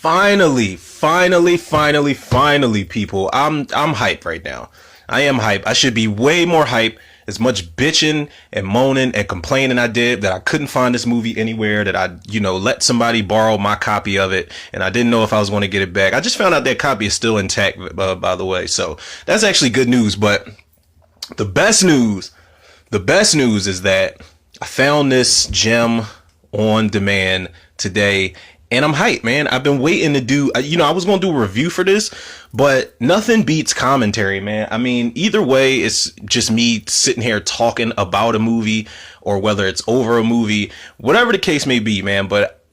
Finally, people. I'm hyped right now. I am hyped. I should be way more hyped. As much bitching and moaning and complaining I did that I couldn't find this movie anywhere, that I, let somebody borrow my copy of it, and I didn't know if I was going to get it back. I just found out that copy is still intact, by the way. So that's actually good news. But the best news is that I found this gem on demand today. And I'm hyped, man. I've been waiting to do, I was going to do a review for this, but nothing beats commentary, man. I mean, either way, it's just me sitting here talking about a movie, or whether it's over a movie, whatever the case may be, man. But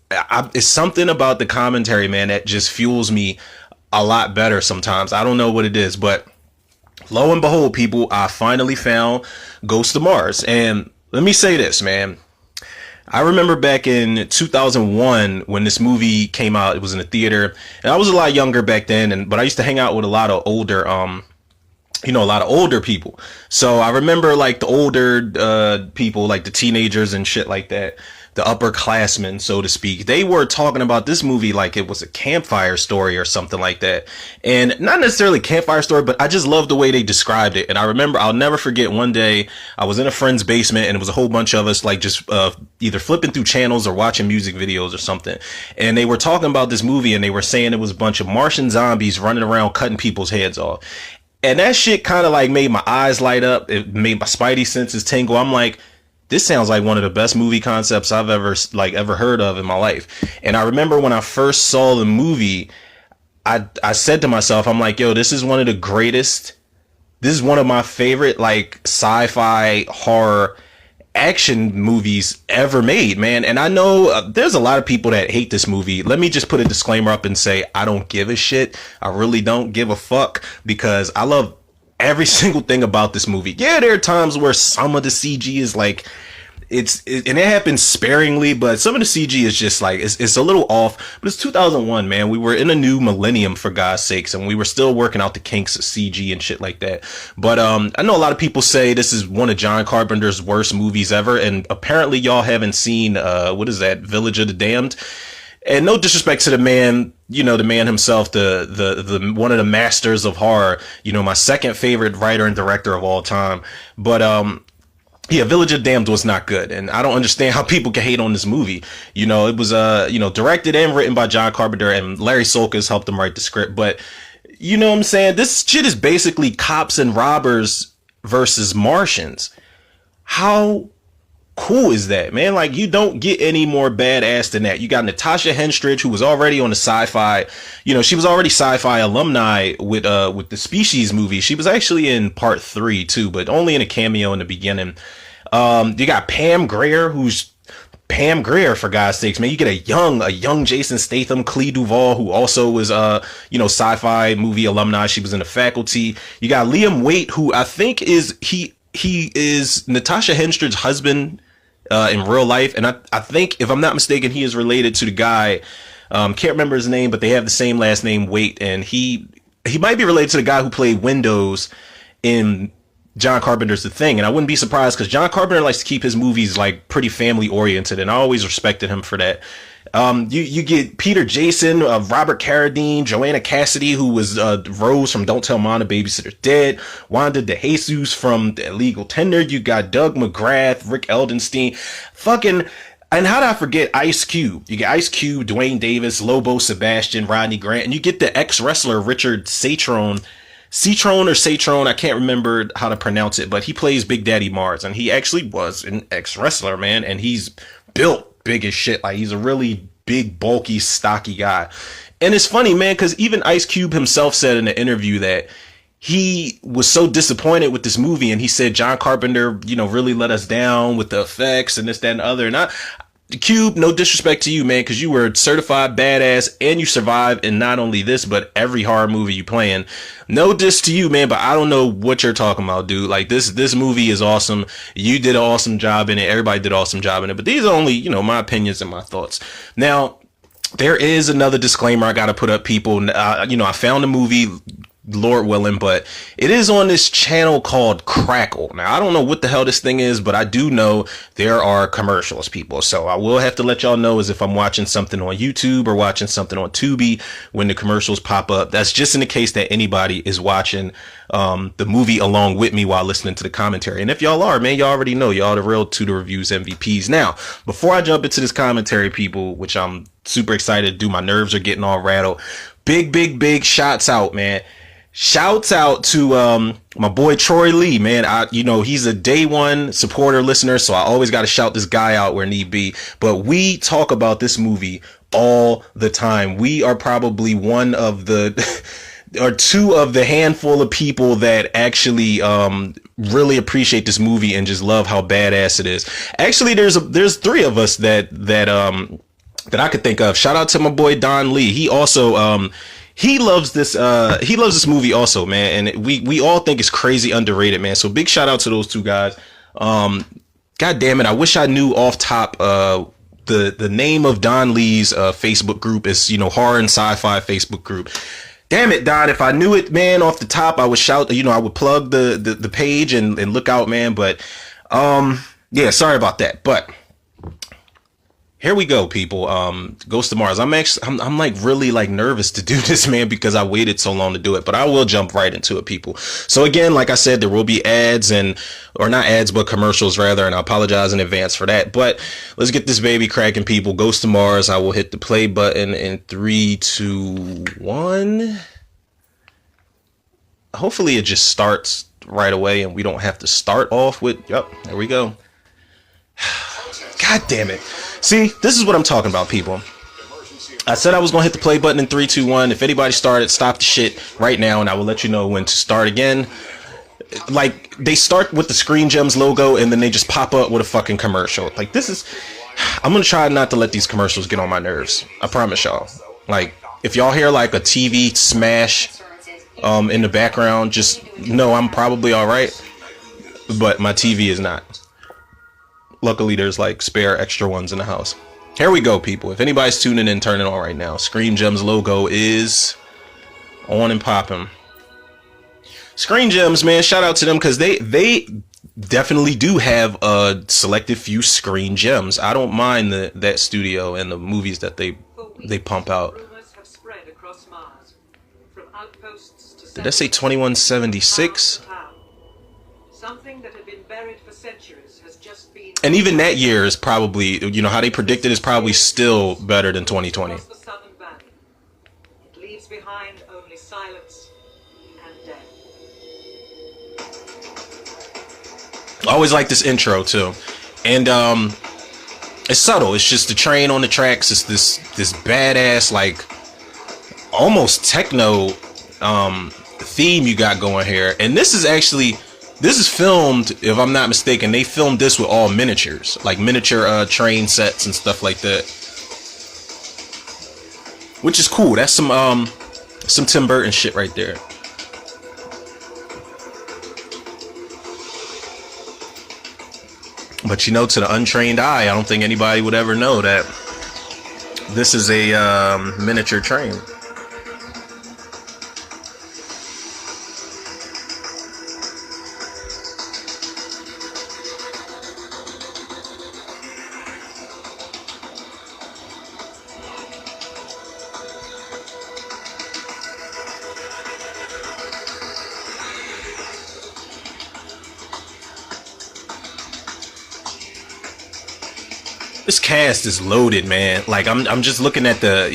it's something about the commentary, man, that just fuels me a lot better sometimes. I don't know what it is, but lo and behold, people, I finally found Ghost of Mars. And let me say this, man. I remember back in 2001 when this movie came out. It was in the theater, and I was a lot younger back then, but I used to hang out with a lot of older people. So I remember like the older people, like the teenagers and shit like that, the upperclassmen, so to speak. They were talking about this movie like it was a campfire story or something like that. And not necessarily campfire story, but I just love the way they described it. And I remember, I'll never forget, one day I was in a friend's basement, and it was a whole bunch of us like just either flipping through channels or watching music videos or something. And they were talking about this movie, and they were saying it was a bunch of Martian zombies running around cutting people's heads off. And that shit kind of like made my eyes light up. It made my spidey senses tingle. I'm like, this sounds like one of the best movie concepts I've ever heard of in my life. And I remember when I first saw the movie, I said to myself, I'm like, yo, this is one of the greatest. This is one of my favorite like sci-fi horror action movies ever made, man. And I know there's a lot of people that hate this movie. Let me just put a disclaimer up and say, I don't give a shit. I really don't give a fuck, because I love every single thing about this movie. Yeah, there are times where some of the CG is like, and it happens sparingly, but some of the CG is just like, it's a little off. But it's 2001, man. We were in a new millennium, for God's sakes, and we were still working out the kinks of CG and shit like that. But I know a lot of people say this is one of John Carpenter's worst movies ever, and apparently y'all haven't seen what is that, Village of the Damned. And no disrespect to the man, the man himself, the one of the masters of horror, my second favorite writer and director of all time. But yeah, Village of the Damned was not good, and I don't understand how people can hate on this movie. It was directed and written by John Carpenter, and Larry Solkis helped him write the script. But you know what I'm saying? This shit is basically cops and robbers versus Martians. How cool is that, man? Like, you don't get any more badass than that. You got Natasha Henstridge, who was already on the sci-fi, she was already sci-fi alumni with the Species movie. She was actually in part 3 too, but only in a cameo in the beginning. You got Pam Grier, for God's sakes, man. You get a young Jason Statham, Clea Duvall, who also was sci-fi movie alumni. She was in The Faculty. You got Liam Waite, who I think is he is Natasha Henstridge's husband in real life, and I think, if I'm not mistaken, he is related to the guy. Can't remember his name, but they have the same last name, Waite, and he might be related to the guy who played Windows in John Carpenter's The Thing. And I wouldn't be surprised, because John Carpenter likes to keep his movies like pretty family oriented, and I always respected him for that. You get Peter Jason, Robert Carradine, Joanna Cassidy, who was Rose from Don't Tell Mom the Babysitter's Dead, Wanda DeJesus from The Illegal Tender. You got Doug McGrath, Rick Eldenstein, and how did I forget Ice Cube? You get Ice Cube, Dwayne Davis, Lobo Sebastian, Rodney Grant, and you get the ex-wrestler Richard Satrone, I can't remember how to pronounce it, but he plays Big Daddy Mars, and he actually was an ex-wrestler, man, and he's built big as shit. Like, he's a really big, bulky, stocky guy. And it's funny, man, because even Ice Cube himself said in an interview that he was so disappointed with this movie, and he said John Carpenter, really let us down with the effects and this, that, and the other. And Cube, no disrespect to you, man, because you were a certified badass, and you survived in not only this, but every horror movie you playing. No diss to you, man, but I don't know what you're talking about, dude. Like, this movie is awesome. You did an awesome job in it. Everybody did an awesome job in it. But these are only, my opinions and my thoughts. Now, there is another disclaimer I got to put up, people. I found the movie Lord willing, but it is on this channel called Crackle. Now, I don't know what the hell this thing is, but I do know there are commercials, people. So I will have to let y'all know as if I'm watching something on YouTube or watching something on Tubi when the commercials pop up. That's just in the case that anybody is watching the movie along with me while listening to the commentary. And if y'all are, man, y'all already know y'all the real To The Reviews MVPs. Now, before I jump into this commentary, people, which I'm super excited to do, my nerves are getting all rattled. Big shouts out, man. Shouts out to my boy Troy Lee, man. He's a day one supporter, listener, so I always got to shout this guy out where need be. But we talk about this movie all the time. We are probably one of the or two of the handful of people that actually really appreciate this movie and just love how badass it is. Actually, there's three of us that I could think of. Shout out to my boy Don Lee. He also he loves this movie also, man, and we all think it's crazy underrated, man. So big shout out to those two guys. God damn it, I wish I knew off top the name of Don Lee's Facebook group is, horror and sci-fi Facebook group. Damn it, Don, if I knew it, man, off the top, I would shout, I would plug the page and look out, man. But yeah, sorry about that. But here we go, people. Ghost of Mars. I'm like really like nervous to do this, man, because I waited so long to do it, but I will jump right into it, people. So again, like I said, there will be ads or not ads, but commercials rather. And I apologize in advance for that, but let's get this baby cracking, people. Ghost of Mars. I will hit the play button in 3, 2, 1. Hopefully it just starts right away and we don't have to start off with, yep, there we go. God damn it. See, this is what I'm talking about, people. I said I was going to hit the play button in 3, 2, 1. If anybody started, stop the shit right now, and I will let you know when to start again. Like, they start with the Screen Gems logo, and then they just pop up with a fucking commercial. Like, this is... I'm going to try not to let these commercials get on my nerves. I promise y'all. Like, if y'all hear, like, a TV smash in the background, just know I'm probably all right. But my TV is not. Luckily, there's like spare extra ones in the house. Here we go, people. If anybody's tuning in, turn it on right now. Screen Gems logo is on and popping. Screen Gems, man, shout out to them because they definitely do have a selected few Screen Gems. I don't mind that studio and the movies that they pump out. Did I say 2176? Something that had been buried for centuries has just been. And even that year is probably, how they predicted is probably still better than 2020. The Southern Valley. It leaves behind only silence and death. I always like this intro too, and it's subtle. It's just the train on the tracks. It's this badass, like almost techno theme you got going here, and this is filmed, if I'm not mistaken, they filmed this with all miniatures, like miniature train sets and stuff like that, which is cool. That's some Tim Burton shit right there. But to the untrained eye, I don't think anybody would ever know that this is a miniature train. This cast is loaded, man. Like I'm just looking at the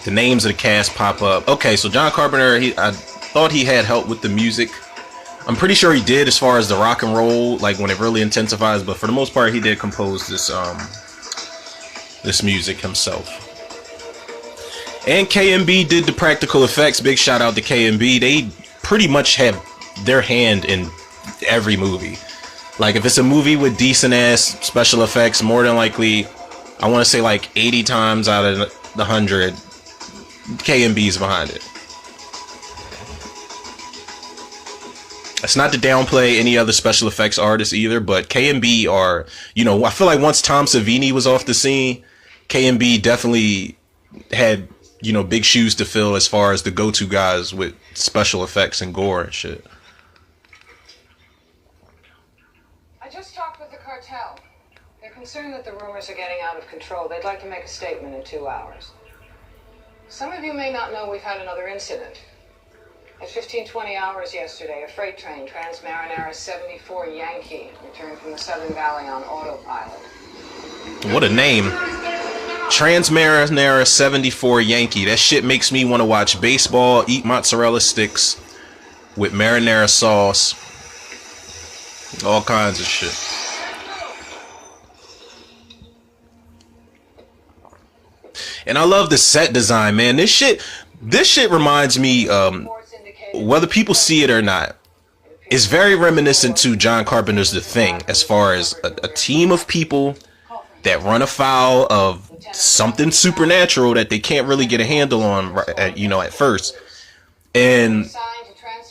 names of the cast pop up. Okay, so John Carpenter, I thought he had help with the music. I'm pretty sure he did as far as the rock and roll, like when it really intensifies, but for the most part he did compose this music himself. And KMB did the practical effects. Big shout out to KMB. They pretty much have their hand in every movie. Like, if it's a movie with decent ass special effects, more than likely, I want to say like 80 times out of the 100, KMB's behind it. It's not to downplay any other special effects artists either, but KMB are, I feel like once Tom Savini was off the scene, KMB definitely had you know, big shoes to fill as far as the go-to guys with special effects and gore and shit. I just talked with the cartel. They're concerned that the rumors are getting out of control. They'd like to make a statement in 2 hours. Some of you may not know we've had another incident. At 15:20 hours yesterday, a freight train, Trans-Marinera 74 Yankee, returned from the Southern Valley on autopilot. What a name. Trans-Marinera 74 Yankee. That shit makes me want to watch baseball, eat mozzarella sticks with marinara sauce. All kinds of shit. And I love the set design, man. This shit reminds me, whether people see it or not, it's very reminiscent to John Carpenter's The Thing, as far as a team of people that run afoul of something supernatural that they can't really get a handle on, at first. And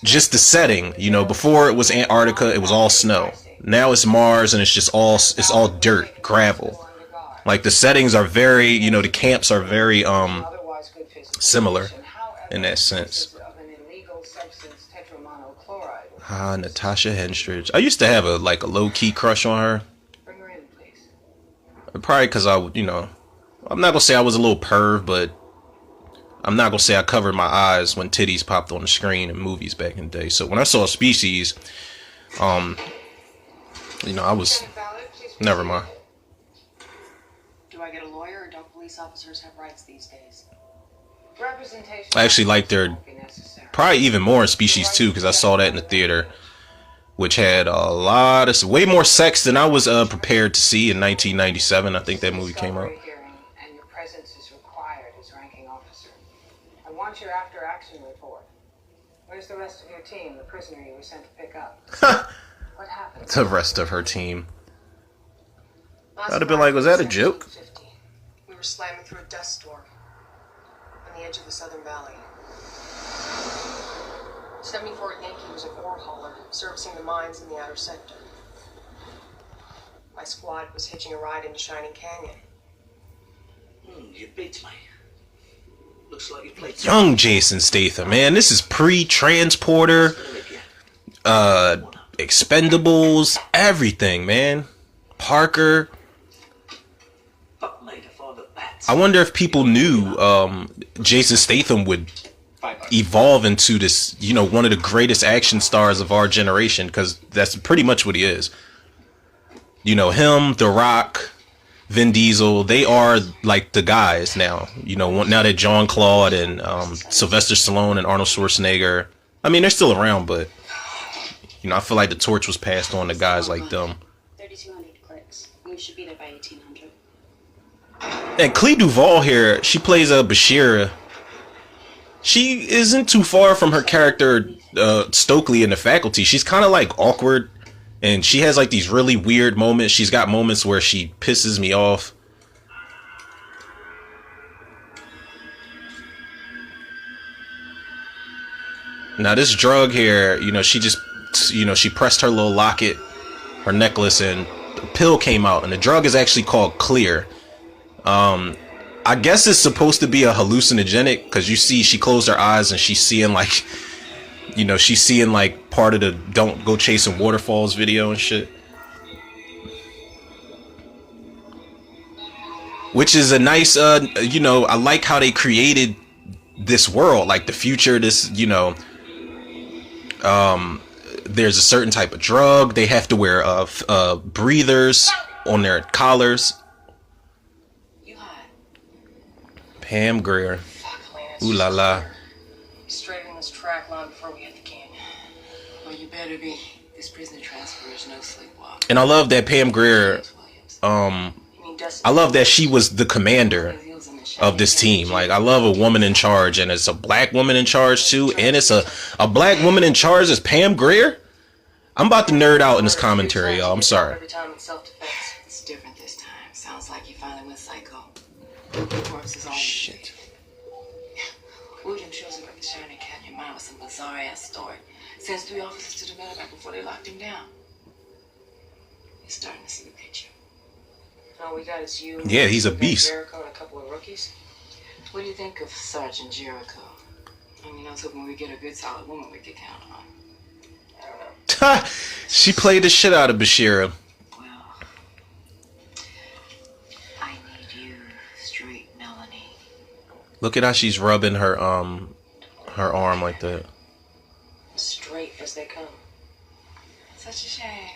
just the setting, before it was Antarctica, it was all snow. Now it's Mars, and it's all dirt, gravel. Like, the settings are very, the camps are very similar in that sense. Natasha Henstridge. I used to have a low-key crush on her. Probably because I'm not gonna say I was a little perv, but I'm not gonna say I covered my eyes when titties popped on the screen in movies back in the day. So when I saw Species, I was, never mind. Do I get a lawyer, or don't police officers have rights these days? I actually liked her probably even more in Species 2, because I saw that in the theater, which had a lot of, way more sex than I was prepared to see in 1997. I think that movie came out. And your presence is required as ranking officer. I want your after-action report. Where's the rest of your team, the prisoner you were sent to pick up? What happened? The rest of her team. I'd have been like, was that a joke? We were slamming through a dust storm on the edge of the Southern Valley. 74 Yankee was an ore hauler servicing the mines in the outer sector. My squad was hitching a ride into Shining Canyon. You beat me. Looks like you played young Jason Statham, man. This is pre-Transporter, Expendables, everything, man. Parker. I wonder if people knew Jason Statham would evolve into this, one of the greatest action stars of our generation, because that's pretty much what he is. Him, The Rock, Vin Diesel, they are like the guys now. Now that Jean-Claude and Sylvester Stallone and Arnold Schwarzenegger, I mean, they're still around, but I feel like the torch was passed on to guys like them. 3,200 clicks. We should be there by 1,800. And Clea Duvall here, she plays Bashira. She isn't too far from her character Stokely in The Faculty. She's kind of like awkward, and she has like these really weird moments. She's got moments where she pisses me off. Now this drug here, she just, she pressed her little locket, her necklace, and a pill came out, and the drug is actually called Clear. I guess it's supposed to be a hallucinogenic, because you see she closed her eyes and she's seeing like, she's seeing like part of the "Don't Go Chasing Waterfalls" video and shit. Which is a nice, I like how they created this world, like the future, this, there's a certain type of drug. They have to wear breathers on their collars. Pam Grier. Ooh la la. Straightening this track line before we hit the canyon. Well, you better be. This prisoner transfer is no sleepwalk. And I love that Pam Grier, I love that she was the commander of this team. Like, I love a woman in charge, and it's a black woman in charge too, and it's a black woman in charge as Pam Grier. I'm about to nerd out in this commentary, y'all. I'm sorry. Every time it's self-defense. It's different this time. Sounds like you finally went psycho. Shit. William shows up at the Shining Canyon mine with some bizarre ass story. Sends 3 officers to the medevac before they locked him down. He's starting to see the picture. All we got is you. Yeah, he's a beast. Jericho and a couple of rookies. What do you think of Sergeant Jericho? I mean, I was hoping we'd get a good solid woman we could count on. I don't know. She played the shit out of Bashira. Well, I need you straight, Melanie. Look at how she's rubbing her arm like that. Straight as they come. Such a shame.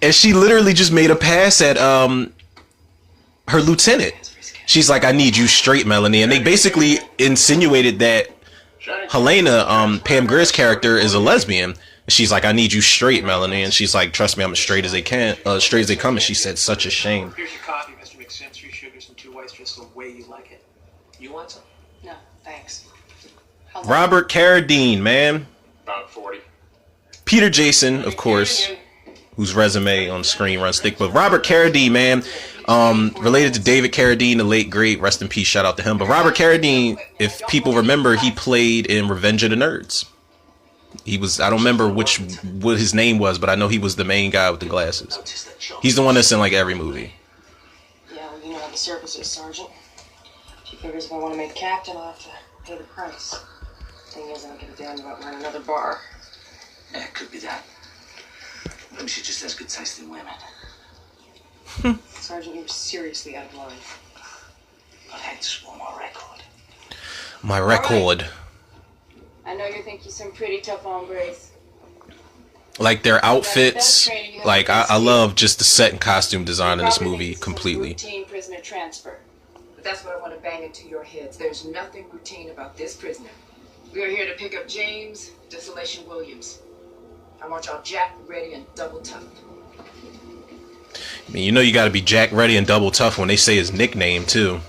And she literally just made a pass at her lieutenant. She's like, I need you straight, Melanie. And they basically insinuated that Helena, Pam Grier's character, is a lesbian. She's like, I need you straight, Melanie. And she's like, trust me, I'm as straight as they come. And she said, such a shame. Here's your coffee, Mr. McSims. 3 sugars and 2 whites, just the way you like it. You want some? No, thanks. Robert Carradine, man. About 40. Peter Jason, of course, whose resume on screen runs thick. But Robert Carradine, man, related to David Carradine, the late great, rest in peace, shout out to him. But Robert Carradine, if people remember, he played in Revenge of the Nerds. He was, I don't remember what his name was, but I know he was the main guy with the glasses. He's the one that's in like every movie. Yeah, well, you know how the service is, Sergeant. She figures if I want to make captain, I'll have to pay the price. Thing is, I don't give a damn about running another bar. Yeah, it could be that. Maybe she just has good taste in women. Sergeant, you're seriously out of line. But hey, just want my record. My record. I know you think you're some pretty tough hombres. Like their outfits, like I love just the set and costume design in this movie completely. Routine prisoner transfer. But that's what I want to bang into your heads. There's nothing routine about this prisoner. We are here to pick up James Desolation Williams. I want y'all jacked, ready, and double tough. I mean, you know you gotta be jack ready and double tough when they say his nickname too.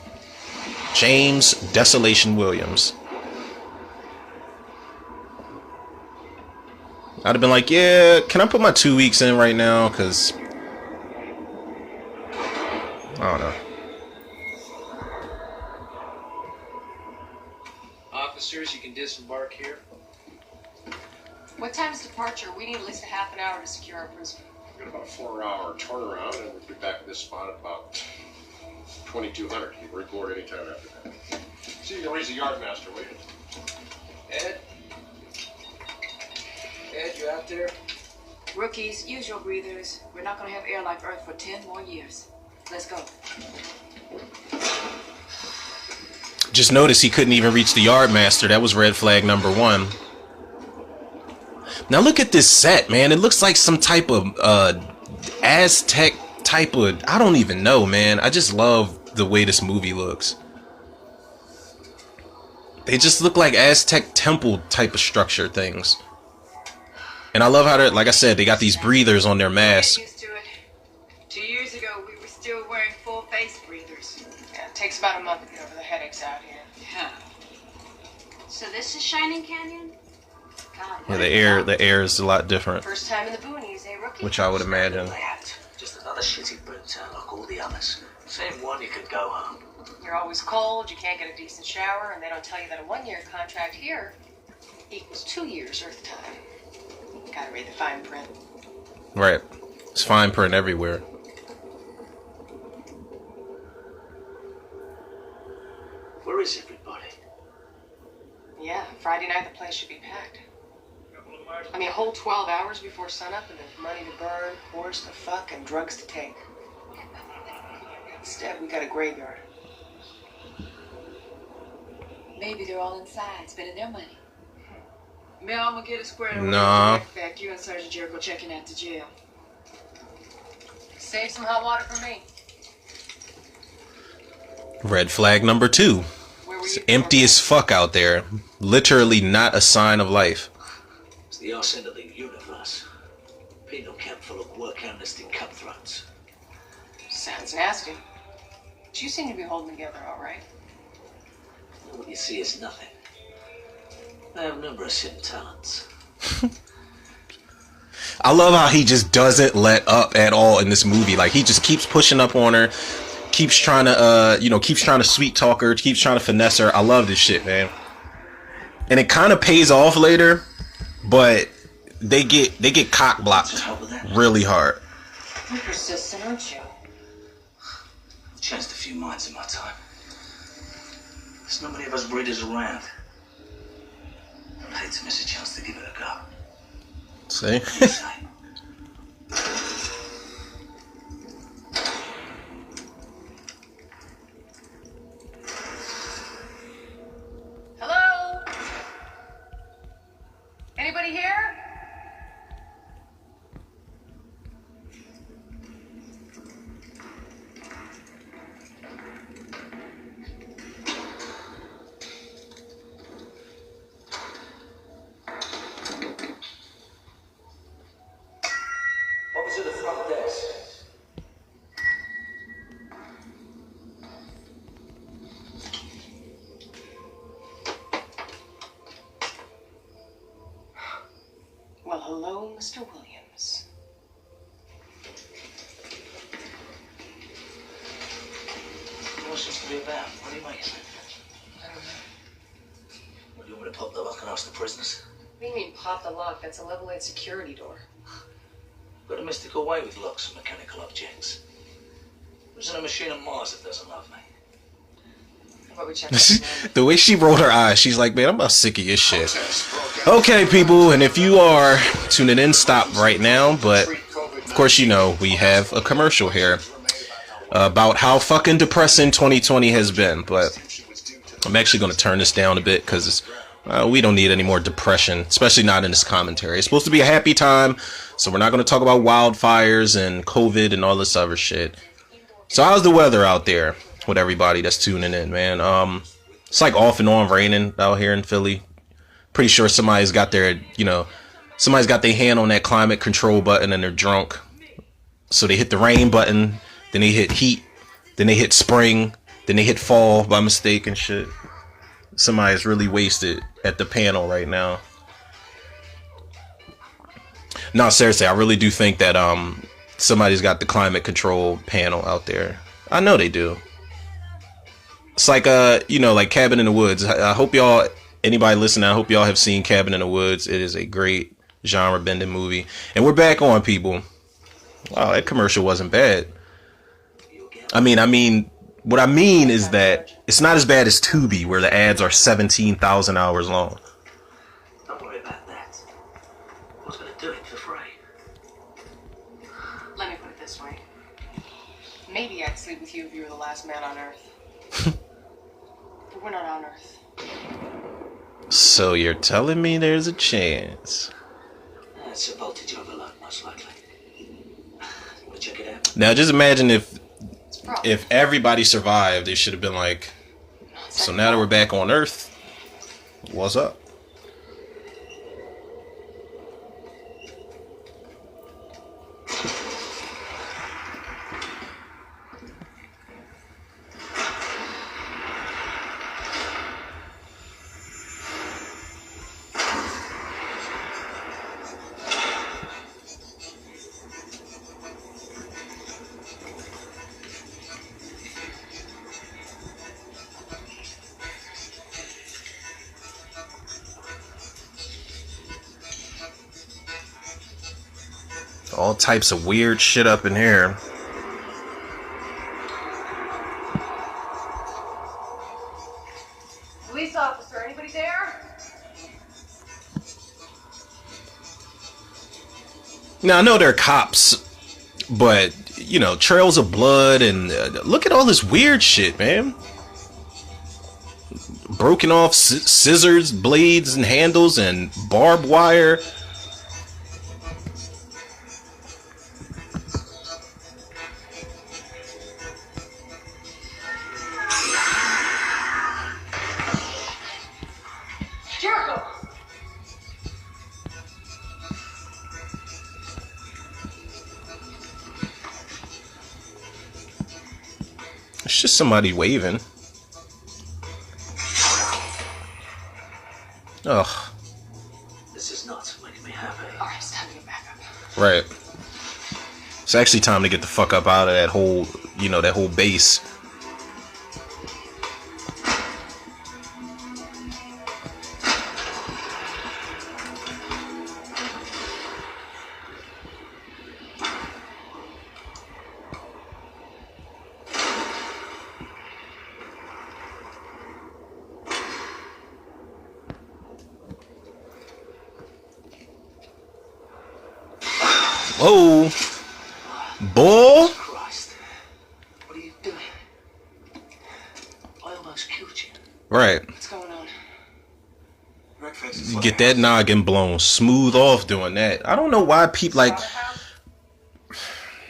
James Desolation Williams. I'd have been like, yeah, can I put my 2 weeks in right now? Cause I don't know. Officers, you can disembark here. What time's departure? We need at least a half an hour to secure our prisoner. We've got about a 4-hour turnaround, and we'll be back at this spot at about 2200. You can report anytime after that. See, you can raise the yardmaster, will you? Ed? Ed, you out there? Rookies, use your breathers. We're not going to have air like Earth for 10 more years. Let's go. Just notice he couldn't even reach the yardmaster. That was red flag number 1. Now look at this set, man. It looks like some type of Aztec type of, I don't even know, man. I just love the way this movie looks. They just look like Aztec temple type of structure things. And I love how they're, like I said, they got these breathers on their masks. Get used to it. 2 years ago, we were still wearing full face breathers. Yeah, it takes about a month to get over the headaches out here. Yeah. So this is Shining Canyon? God, Yeah, the air is a lot different, First time in the boonies, eh, rookie? which I would imagine. That. Just another shitty boot town like all the others. Same one, you can go home. You're always cold, you can't get a decent shower, and they don't tell you that a 1-year contract here equals 2 years Earth time. You gotta read the fine print. Right. It's fine print everywhere. Where is everybody? Yeah, Friday night the place should be packed. I mean, a whole 12 hours before sunup, and there's money to burn, whores to fuck, and drugs to take. Instead, we got a graveyard. Maybe they're all inside, spending their money. Mel, I'm gonna get it squared away. Nah. Back, you and Sergeant Jericho checking out to jail. Save some hot water for me. Red flag number 2. Where were It's you empty as fuck out there. Literally not a sign of life. It's the arse end of the universe. Penal camp full of work amnesty cutthroats. Sounds nasty. But you seem to be holding together all right. What you see is nothing. I have numerous hidden talents. I love how he just doesn't let up at all in this movie. Like, he just keeps pushing up on her, keeps trying to, keeps trying to sweet talk her, keeps trying to finesse her. I love this shit, man. And it kind of pays off later, but they get cock blocked really hard. You're persistent, aren't you? I've changed a few minds in my time. There's not many of us breeders around. I'd hate to miss a chance to give it a go. See? What do you say? Hello? Anybody here? Over to the front desk. Well, hello, Mr. Williams. What seems to be about? What do you make of it? I don't know. What, do you want me to pop the lock and ask the prisoners? What do you mean, pop the lock? That's a level 8 security door. Got a mystical way with locks and mechanical objects. There's a machine on Mars that doesn't love me. How about we check it The way she rolled her eyes, she's like, man, I'm about sick of your shit. Okay, people, and if you are tuning in, stop right now. But, of course, you know, we have a commercial here about how fucking depressing 2020 has been. But I'm actually going to turn this down a bit because we don't need any more depression, especially not in this commentary. It's supposed to be a happy time, so we're not going to talk about wildfires and COVID and all this other shit. So how's the weather out there with everybody that's tuning in, man? It's like off and on raining out here in Philly. Pretty sure somebody's got their, somebody's got their hand on that climate control button and they're drunk. So they hit the rain button, then they hit heat, then they hit spring, then they hit fall by mistake and shit. Somebody's really wasted at the panel right now. No, seriously, I really do think that somebody's got the climate control panel out there. I know they do. It's like like Cabin in the Woods. I hope y'all, anybody listening, I hope y'all have seen Cabin in the Woods. It is a great genre bending movie. And we're back on, people. Wow, that commercial wasn't bad. I mean, what I mean is that it's not as bad as Tubi, where the ads are 17,000 hours long. Don't worry about that. I was going to do it for free. Let me put it this way. Maybe I'd sleep with you if you were the last man on Earth. But we're not on Earth. So you're telling me there's a chance? It's a voltage overload, most likely. Want to check it out? Now just imagine if everybody survived, they should have been like, so now that we're back on Earth, what's up? All types of weird shit up in here. Police officer, anybody there? Now I know they're cops, but trails of blood and look at all this weird shit, man. Broken off scissors, blades, and handles, and barbed wire. Jericho! It's just somebody waving. Ugh. This is not making me happy. Alright, it's time to get back up. Right. It's actually time to get the fuck up out of that whole, that whole base. Whoa. Boy. Christ. What are you doing? I almost killed you. Right. What's going on? You get that noggin blown smooth off doing that. I don't know why people like...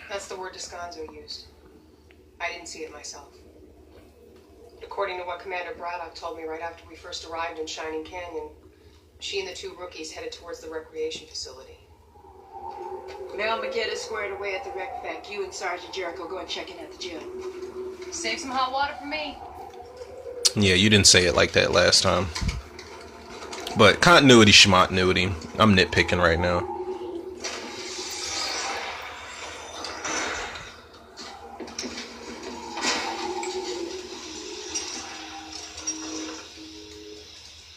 That's the word Descanso used. I didn't see it myself. According to what Commander Braddock told me right after we first arrived in Shining Canyon, she and the two rookies headed towards the recreation facility. Mel McGinn is squared away at the rec fac. You and Sergeant Jericho go and check in at the gym. Save some hot water for me. Yeah, you didn't say it like that last time. But continuity, schmontinuity. I'm nitpicking right now.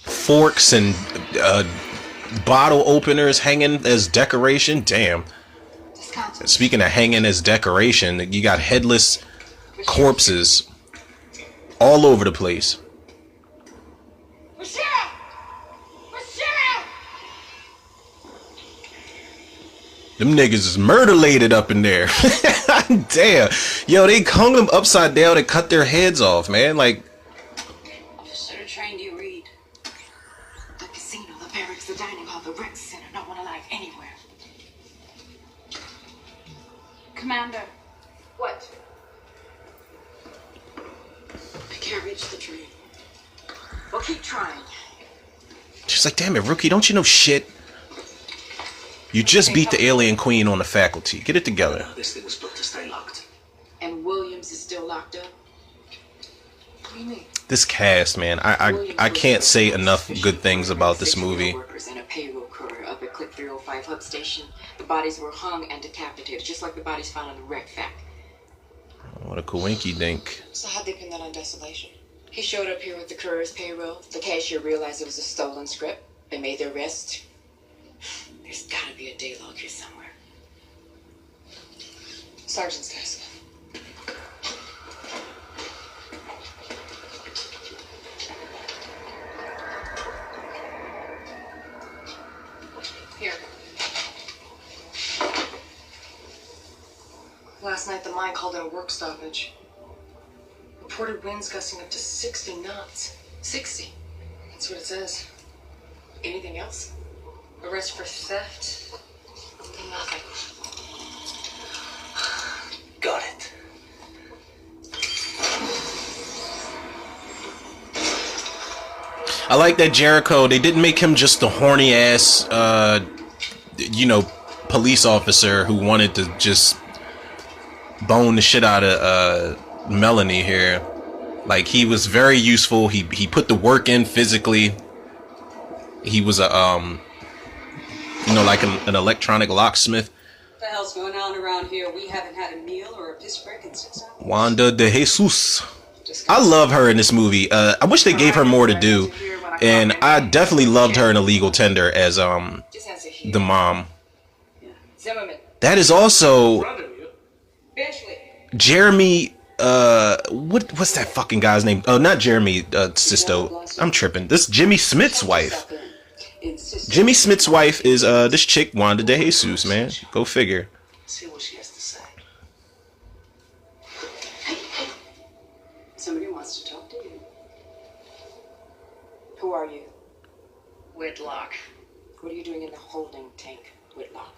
Forks and bottle openers hanging as decoration. Damn. Speaking of hanging as decoration, you got headless corpses all over the place. Them niggas is murderlated up in there. Damn. Yo, they hung them upside down and cut their heads off, man. Like, Should have trained you, Reed. The casino, the barracks, the dining hall, the rec center, no one alive anywhere. Commander, What? I can't reach the train. Well, keep trying. she's like, damn it, rookie, don't you know shit? You just beat the alien queen on the faculty. Get it together. This thing was built to stay locked. And Williams is still locked up? What do you mean? This cast, man, I can't say enough good things about this movie. Workers and a payroll crew up at Click 305 hub station. The bodies were hung and decapitated, just like the bodies found in the rec fac. What a coinky dink. So how'd they pin that on desolation? He showed up here with the courier's payroll. The cashier realized it was a stolen script. They made their arrest. There's gotta be a day log here somewhere. Sergeant's desk. Here. Last night the mine called in a work stoppage. Reported winds gusting up to 60 knots. 60. That's what it says. Anything else? Arrest for theft? Nothing. Got it. I like that Jericho, they didn't make him just a horny ass, police officer who wanted to just bone the shit out of Melanie here. Like, he was very useful. He put the work in physically. He was a like an electronic locksmith. What the hell's going on around here? We haven't had a meal or a piss break in 6 hours. Wanda de Jesus. I love her in this movie. I wish they gave her more to do, and I definitely loved her in Illegal Tender as the mom. Zimmerman. That is also Benchley. Jeremy. What's that fucking guy's name? Oh, not Jeremy Sisto. I'm tripping. This Jimmy Smith's wife. Jimmy Smith's wife is this chick Wanda de Jesus, man. Go figure. See what she has to say. Somebody wants to talk to you. Who are you? Whitlock. What are you doing in the holding tank, Whitlock?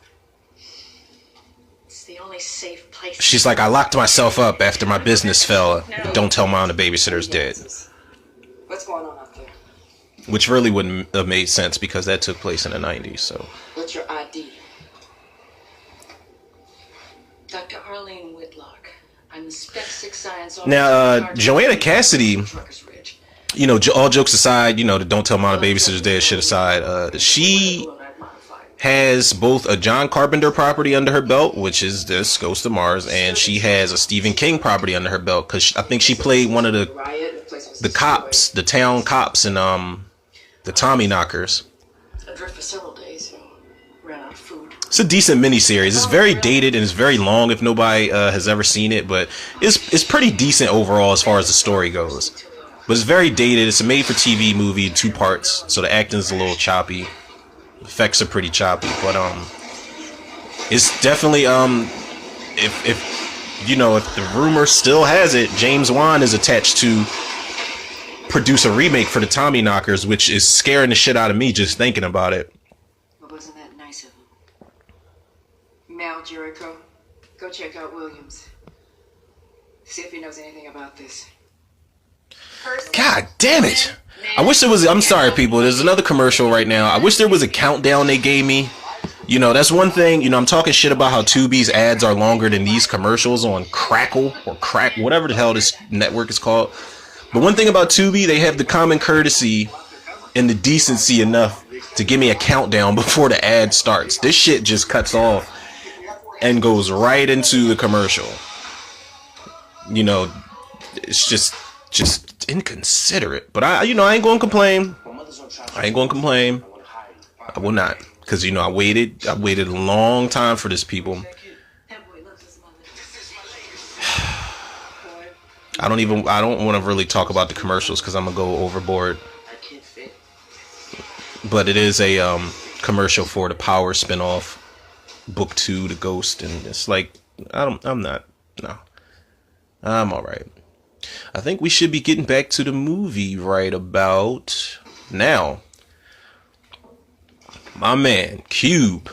It's the only safe place. She's like, I locked myself up after my business fell. Don't tell mom the babysitter's dead. What's going on up there? Which really wouldn't have made sense because that took place in the 90s. So What's your ID? Dr. Arlene Whitlock. I'm the Spec 6 Science Officer. now, Joanna Cassidy, all jokes aside, the don't tell mom the babysitter's dead shit aside, she has both a John Carpenter property under her belt, which is this Ghost of Mars, and she has a Stephen King property under her belt because I think she played one of the cops, the town cops in the Tommy Knockers. Adrift for several days, so ran out of food. It's a decent miniseries. It's very dated and it's very long if nobody has ever seen it, but it's pretty decent overall as far as the story goes. But it's very dated. It's a made-for-TV movie, 2 parts, so the acting's a little choppy. Effects are pretty choppy, but It's definitely if you know, if the rumor still has it, James Wan is attached to produce a remake for the Tommy Knockers, which is scaring the shit out of me just thinking about it. Well, wasn't that nice of him? Mal Jericho, go check out Williams. See if he knows anything about this. God damn it. I wish there was, I'm sorry people, there's another commercial right now. I wish there was a countdown they gave me. You know, that's one thing, you know, I'm talking shit about how Tubi's ads are longer than these commercials on Crackle or Crack, whatever the hell this network is called. But one thing about Tubi, they have the common courtesy and the decency enough to give me a countdown before the ad starts. This shit just cuts off and goes right into the commercial. You know, it's just inconsiderate. But I ain't gonna complain. I will not, because you know I waited a long time for this, people. I don't want to really talk about the commercials because I'm gonna go overboard. But it is a commercial for the Power spinoff, Book 2, The Ghost, and it's like I'm all right. I think we should be getting back to the movie right about now. My man, Cube,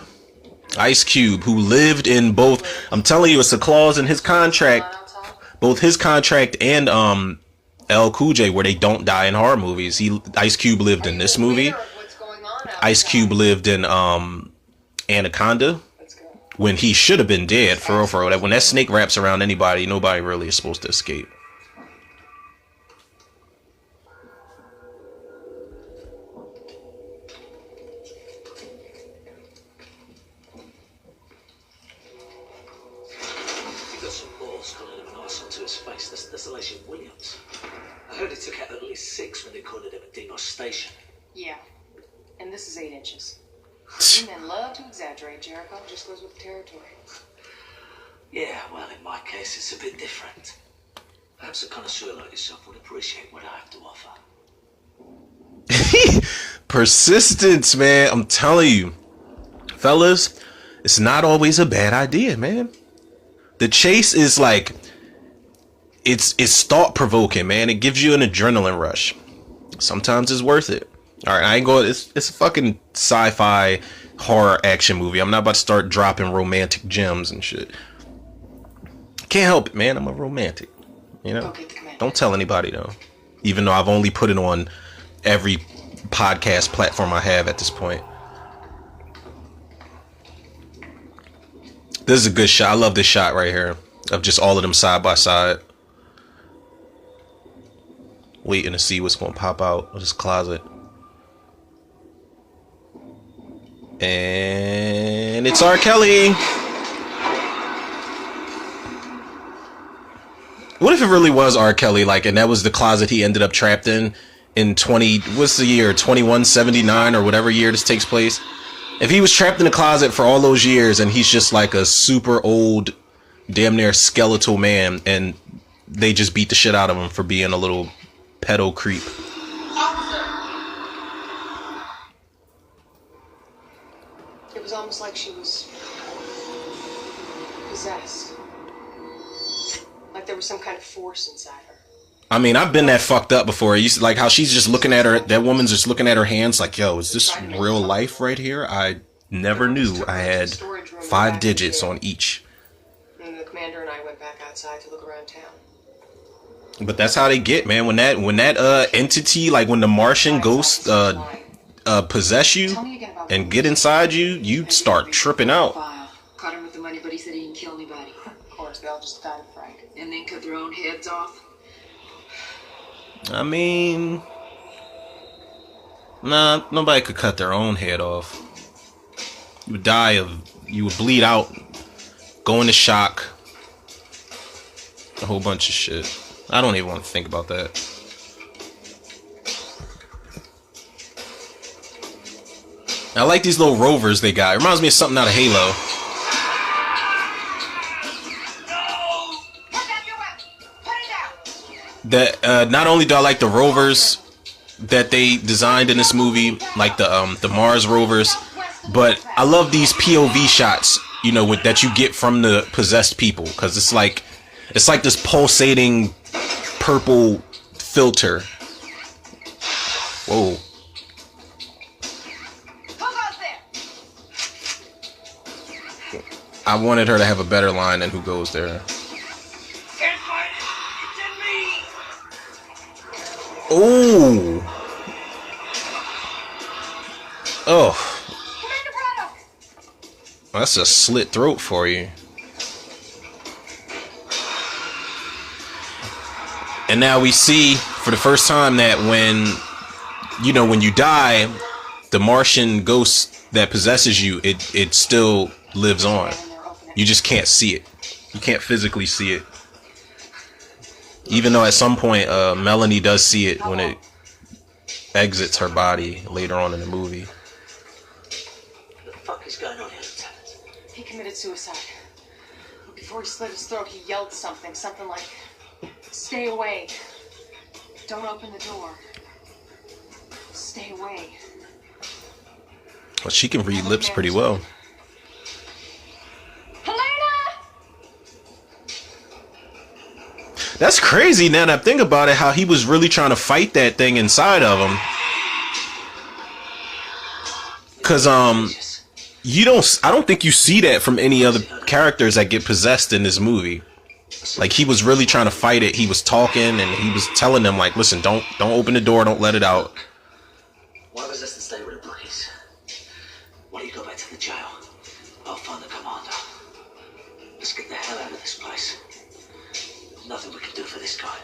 Ice Cube, who lived in both, I'm telling you, it's a clause in his contract, both his contract and L. Cool J, where they don't die in horror movies. Ice Cube lived in this movie. Ice Cube lived in Anaconda, when he should have been dead, for real. That when that snake wraps around anybody, nobody really is supposed to escape. Williams. I heard he took out at least 6 when they cornered him at Dinos Station. Yeah, and this is 8 inches. You men love to exaggerate, Jericho. Just goes with the territory. Yeah, well, in my case, it's a bit different. Perhaps a connoisseur like yourself would appreciate what I have to offer. Persistence, man. I'm telling you, fellas, it's not always a bad idea, man. The chase is like, it's thought provoking, man. It gives you an adrenaline rush. Sometimes it's worth it. All right, I ain't going. It's a fucking sci-fi horror action movie. I'm not about to start dropping romantic gems and shit. Can't help it, man. I'm a romantic. You know. Don't tell anybody though. Even though I've only put it on every podcast platform I have at this point. This is a good shot. I love this shot right here of just all of them side by side, waiting to see what's going to pop out of this closet. And it's R. Kelly. What if it really was R. Kelly, like, and that was the closet he ended up trapped in 2179 or whatever year this takes place? If he was trapped in a closet for all those years and he's just like a super old, damn near skeletal man, and they just beat the shit out of him for being a little pedo creep. It was almost like she was possessed. Like there was some kind of force inside her. I mean, I've been that fucked up before. You like how she's just looking at her, that woman's just looking at her hands like, yo, is this real life right here? I never knew I had 5 digits on each. And the commander and I went back outside to look around town. But that's how they get, man. When that entity, like when the Martian ghost possess you and get inside you, you start tripping out. Caught him with the money, but he said he didn't kill anybody. Of course, they all just died of fright. And then cut their own heads off. I mean, nah, nobody could cut their own head off. You would you would bleed out, go into shock, a whole bunch of shit. I don't even want to think about that. I like these little rovers they got. It reminds me of something out of Halo. That not only do I like the rovers that they designed in this movie, like the Mars rovers, but I love these POV shots you know, that you get from the possessed people, because it's like this pulsating purple filter. Whoa. I wanted her to have a better line than who goes there. Can't find it. It's in me. Oh. Oh. That's a slit throat for you. And now we see for the first time that when you die, the Martian ghost that possesses you, it still lives on. You just can't see it. You can't physically see it. Even though at some point Melanie does see it when it exits her body later on in the movie. What the fuck is going on here, Lieutenant? He committed suicide. Before he slit his throat, he yelled something like, "Stay away. Don't open the door. Stay away." Well, she can read lips pretty well. That's crazy now that I think about it, how he was really trying to fight that thing inside of him. Cause I don't think you see that from any other characters that get possessed in this movie. Like, he was really trying to fight it. He was talking and he was telling them, like, listen, don't open the door, don't let it out. Why resist and stay with the police? Why don't you go back to the jail? I'll find the commander. Let's get the hell out of this place. There's nothing we can do for this guy.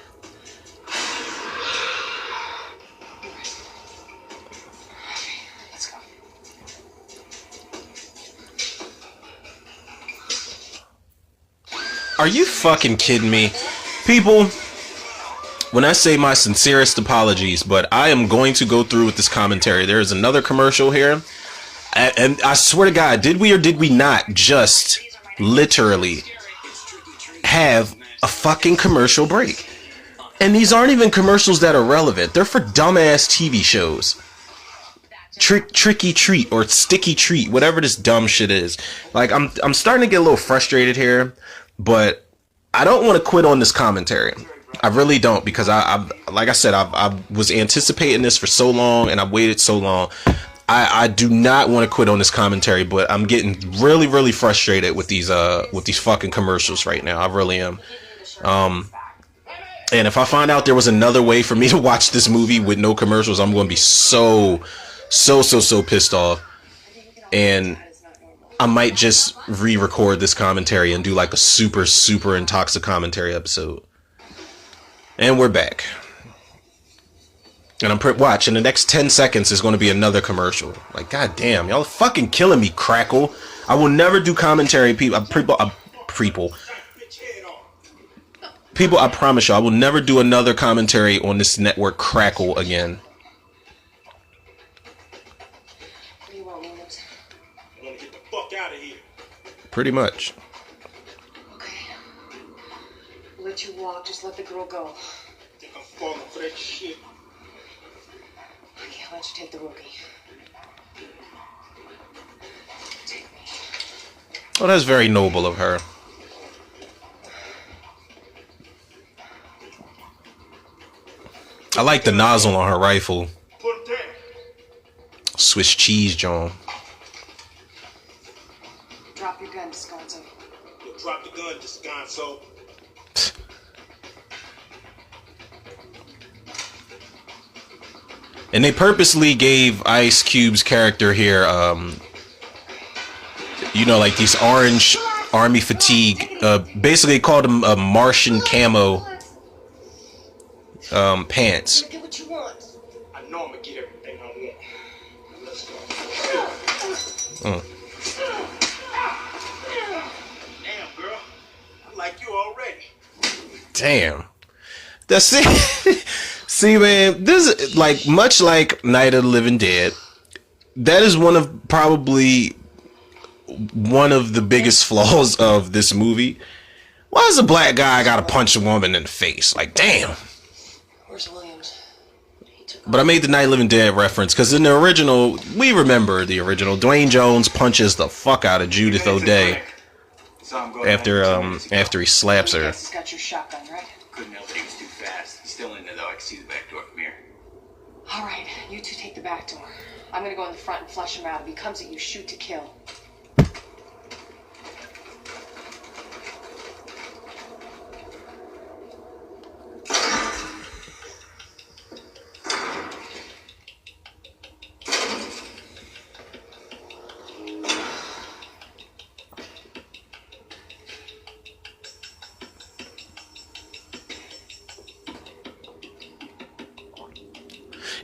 Let's go. Are you fucking kidding me? People, when I say my sincerest apologies, but I am going to go through with this commentary. There is another commercial here. And I swear to God, did we or did we not just literally have a fucking commercial break? And these aren't even commercials that are relevant. They're for dumbass TV shows. Tricky treat or sticky treat, whatever this dumb shit is. Like, I'm starting to get a little frustrated here, but I don't want to quit on this commentary. I really don't, because I like I said, I was anticipating this for so long and I waited so long. I do not want to quit on this commentary, but I'm getting really, really frustrated with these fucking commercials right now. I really am. And if I find out there was another way for me to watch this movie with no commercials, I'm going to be so pissed off. And I might just re-record this commentary and do like a super intoxic commentary episode. And we're back. And I'm watch in the next 10 seconds is going to be another commercial. Like, god damn, y'all are fucking killing me, Crackle. I will never do commentary, people. People, I promise you, I will never do another commentary on this network, Crackle, again. What do you want, Williams? I want to get the fuck out of here. Pretty much. Okay. We'll let you walk. Just let the girl go. Think I'm falling for that shit. Okay, I'll let you take the rookie. Take me. Oh, that's very noble of her. I like the nozzle on her rifle. Put him down. Swiss cheese, John. Drop your gun, Descanso. You'll drop the gun, Descanso. And they purposely gave Ice Cube's character here, you know, like these orange army fatigue. Basically called him a Martian camo pants. Get what you want. I know I'm gonna get everything I want. Let's go. Damn, girl. I like you already. Damn. That's it. See, man, this is like much like Night of the Living Dead. That is probably one of the biggest flaws of this movie. Why does a black guy gotta punch a woman in the face? Like, damn. Where's Williams? He took But I made the Night of the Living Dead reference because in the original, we remember the original. Dwayne Jones punches the fuck out of Judith O'Day after he slaps her. He's got your shotgun, right? Couldn't help it, he was too fast. He's still in there though. I can see the back door from here. All right, you two take the back door. I'm gonna go in the front and flush him out. If he comes at you, shoot to kill.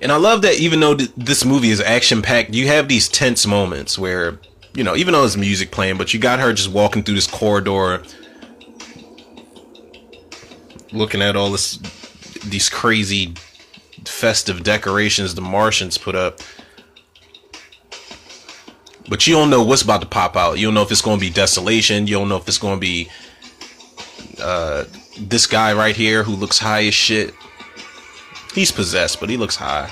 And I love that even though this movie is action-packed, you have these tense moments where, you know, even though there's music playing, but you got her just walking through this corridor, looking at all these crazy festive decorations the Martians put up. But you don't know what's about to pop out. You don't know if it's going to be desolation. You don't know if it's going to be this guy right here who looks high as shit. He's possessed, but he looks high.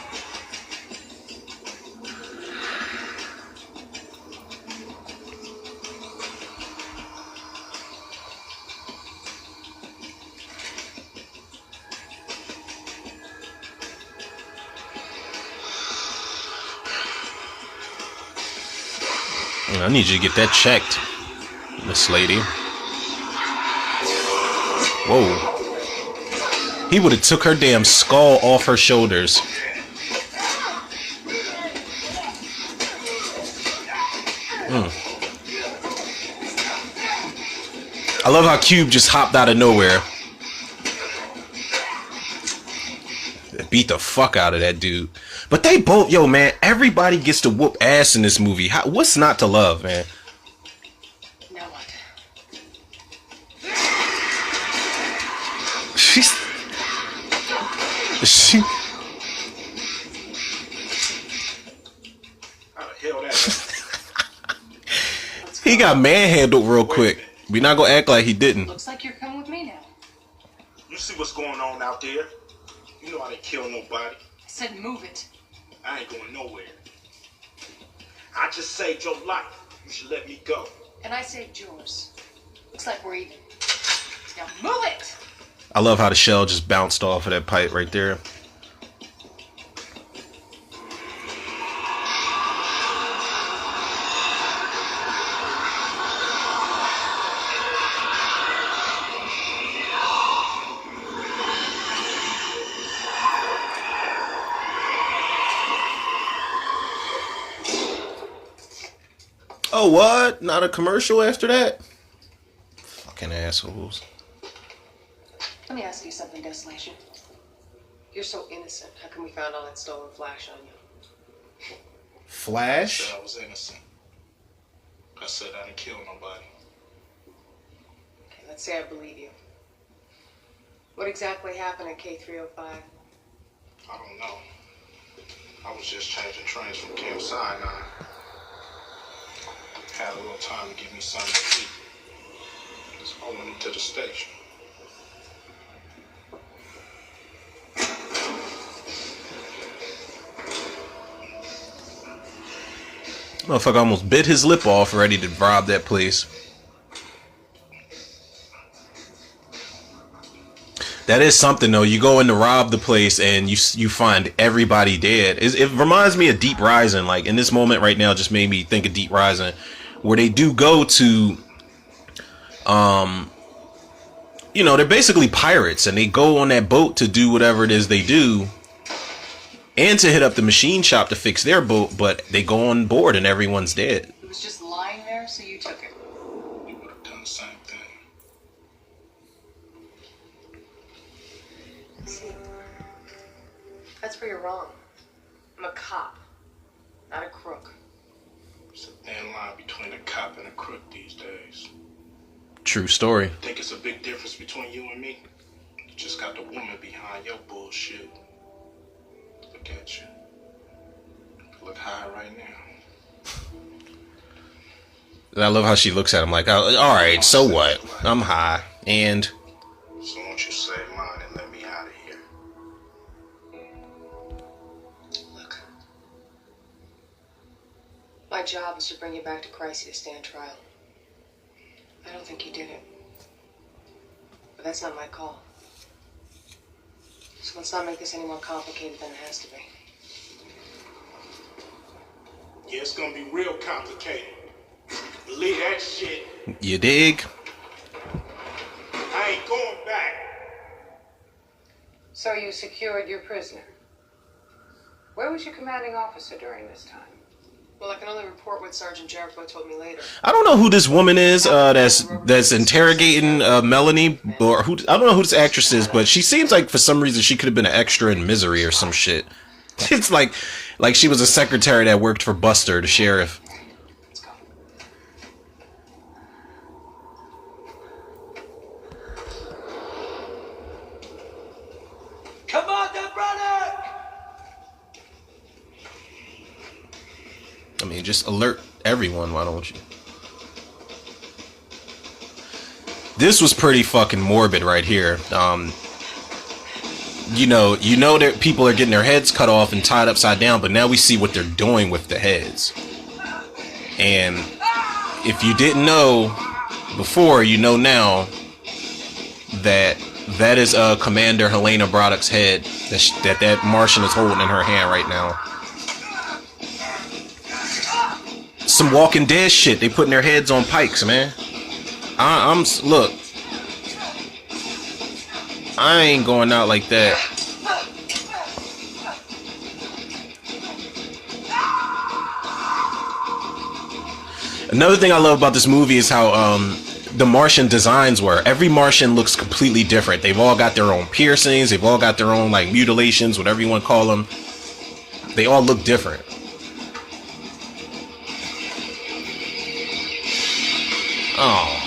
I need you to get that checked, Miss Lady. Whoa. He would have took her damn skull off her shoulders. I love how Cube just hopped out of nowhere. Beat the fuck out of that dude. But they both, yo, man, everybody gets to whoop ass in this movie. What's not to love, man? Now what? She How the hell that? he got manhandled real quick. We not gonna act like he didn't. Looks like you're coming with me now. You see what's going on out there? You know I didn't kill nobody. I said move it. I ain't going nowhere. I just saved your life. You should let me go. And I saved yours. Looks like we're even. Now move it! I love how the shell just bounced off of that pipe right there. Oh, what? Not a commercial after that? Fucking assholes. Let me ask you something, Desolation. You're so innocent. How come we found all that stolen flash on you? Flash? I said I was innocent. I said I didn't kill nobody. Okay, let's say I believe you. What exactly happened at K305? I don't know. I was just changing trains from Camp Sinai. Had a little time to give me something to eat. So I went into the station. Motherfucker almost bit his lip off ready to rob that place. That is something though. You go in to rob the place and you find everybody dead. It reminds me of Deep Rising. Like in this moment right now, just made me think of Deep Rising, where they do go to, you know, they're basically pirates and they go on that boat to do whatever it is they do, and to hit up the machine shop to fix their boat. But they go on board and everyone's dead. It was just lying there, so you took it. You would have done the same thing. See, that's where you're wrong. I'm a cop, not a crook. There's a thin line between a cop and a crook these days. True story. Think it's a big difference between you and me? You just got the woman behind your bullshit. Look at you. You look high right now. I love how she looks at him like, all right, so what? I'm high. And So won't you save mine and let me out of here? my job is to bring you back to Chrissy to stand trial. I don't think you did it. But that's not my call. So let's not make this any more complicated than it has to be. Yeah, it's gonna be real complicated. Believe that shit. You dig? I ain't going back. So you secured your prisoner. Where was your commanding officer during this time? Well, I can only report what Sergeant Jericho told me later. I don't know who this woman is that's interrogating Melanie, or who, I don't know who this actress is, but she seems like for some reason she could have been an extra in Misery or some shit. It's like she was a secretary that worked for Buster, the sheriff. Let's go. Come on, brother! I mean, just alert everyone, why don't you? This was pretty fucking morbid right here. You know that people are getting their heads cut off and tied upside down, but now we see what they're doing with the heads. And if you didn't know before, you know now that is Commander Helena Braddock's head that Martian is holding in her hand right now. Some Walking Dead shit. They putting their heads on pikes, man. Look. I ain't going out like that. Another thing I love about this movie is how the Martian designs were. Every Martian looks completely different. They've all got their own piercings. They've all got their own like mutilations, whatever you want to call them. They all look different. Oh.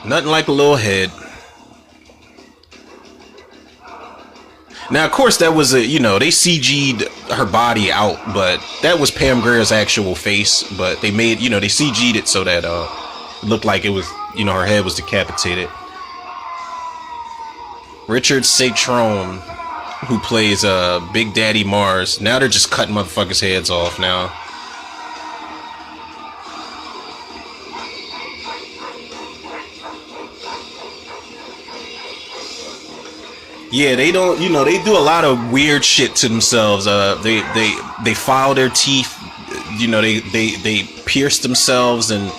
Nothing like a little head. Now, of course, that was they CG'd her body out, but that was Pam Grier's actual face. But they made, they CG'd it so that it looked like it was, her head was decapitated. Richard Citron, who plays Big Daddy Mars. Now they're just cutting motherfuckers' heads off now. Yeah, they don't, they do a lot of weird shit to themselves. They file their teeth, they pierce themselves, and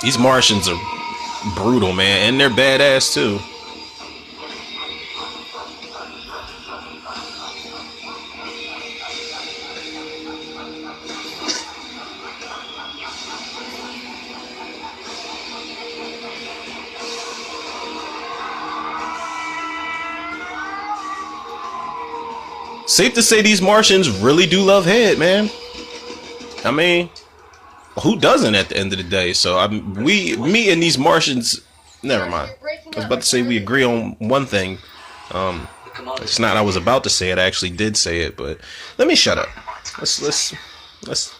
these Martians are brutal, man, and they're badass too. Safe to say these Martians really do love head, man. I mean, who doesn't at the end of the day? So me and these Martians, never mind. I was about to say we agree on one thing. It's not I was about to say it. I actually did say it, but let me shut up. Let's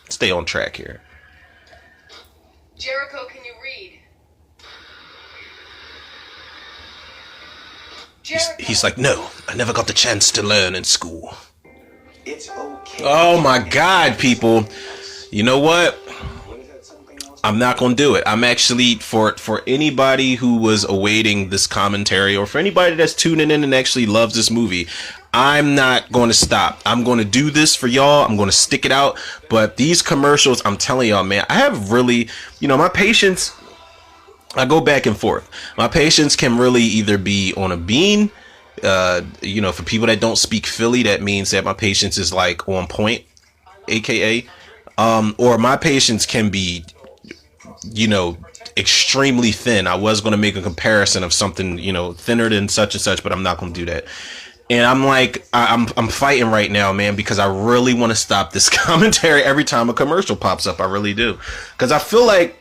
stay on track here. Jericho, can you read? He's like, no, I never got the chance to learn in school. It's okay. Oh my God, people. You know what? I'm not going to do it. I'm actually, for anybody who was awaiting this commentary, or for anybody that's tuning in and actually loves this movie, I'm not going to stop. I'm going to do this for y'all. I'm going to stick it out. But these commercials, I'm telling y'all, man, I have really, my patience, I go back and forth. My patience can really either be on a bean. For people that don't speak Philly, that means that my patience is like on point, aka, or my patience can be, extremely thin. I was going to make a comparison of something, thinner than such and such, but I'm not going to do that. And I'm like, I'm fighting right now, man, because I really want to stop this commentary every time a commercial pops up. I really do. Because I feel like,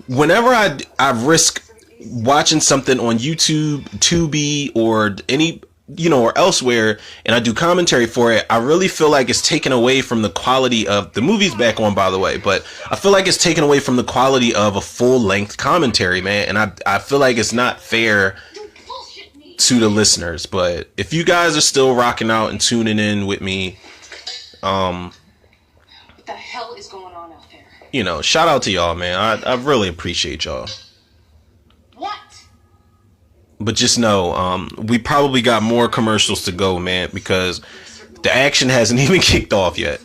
whenever I risk watching something on YouTube, Tubi, or any or elsewhere, and I do commentary for it, I really feel like it's taken away from the quality of the movie's back on, by the way, but I feel like it's taken away from the quality of a full length commentary, man. And I feel like it's not fair to the listeners. But if you guys are still rocking out and tuning in with me, What the hell is going on out there? Shout out to y'all, man. I really appreciate y'all. What? But just know, we probably got more commercials to go, man, because the action hasn't even kicked off yet.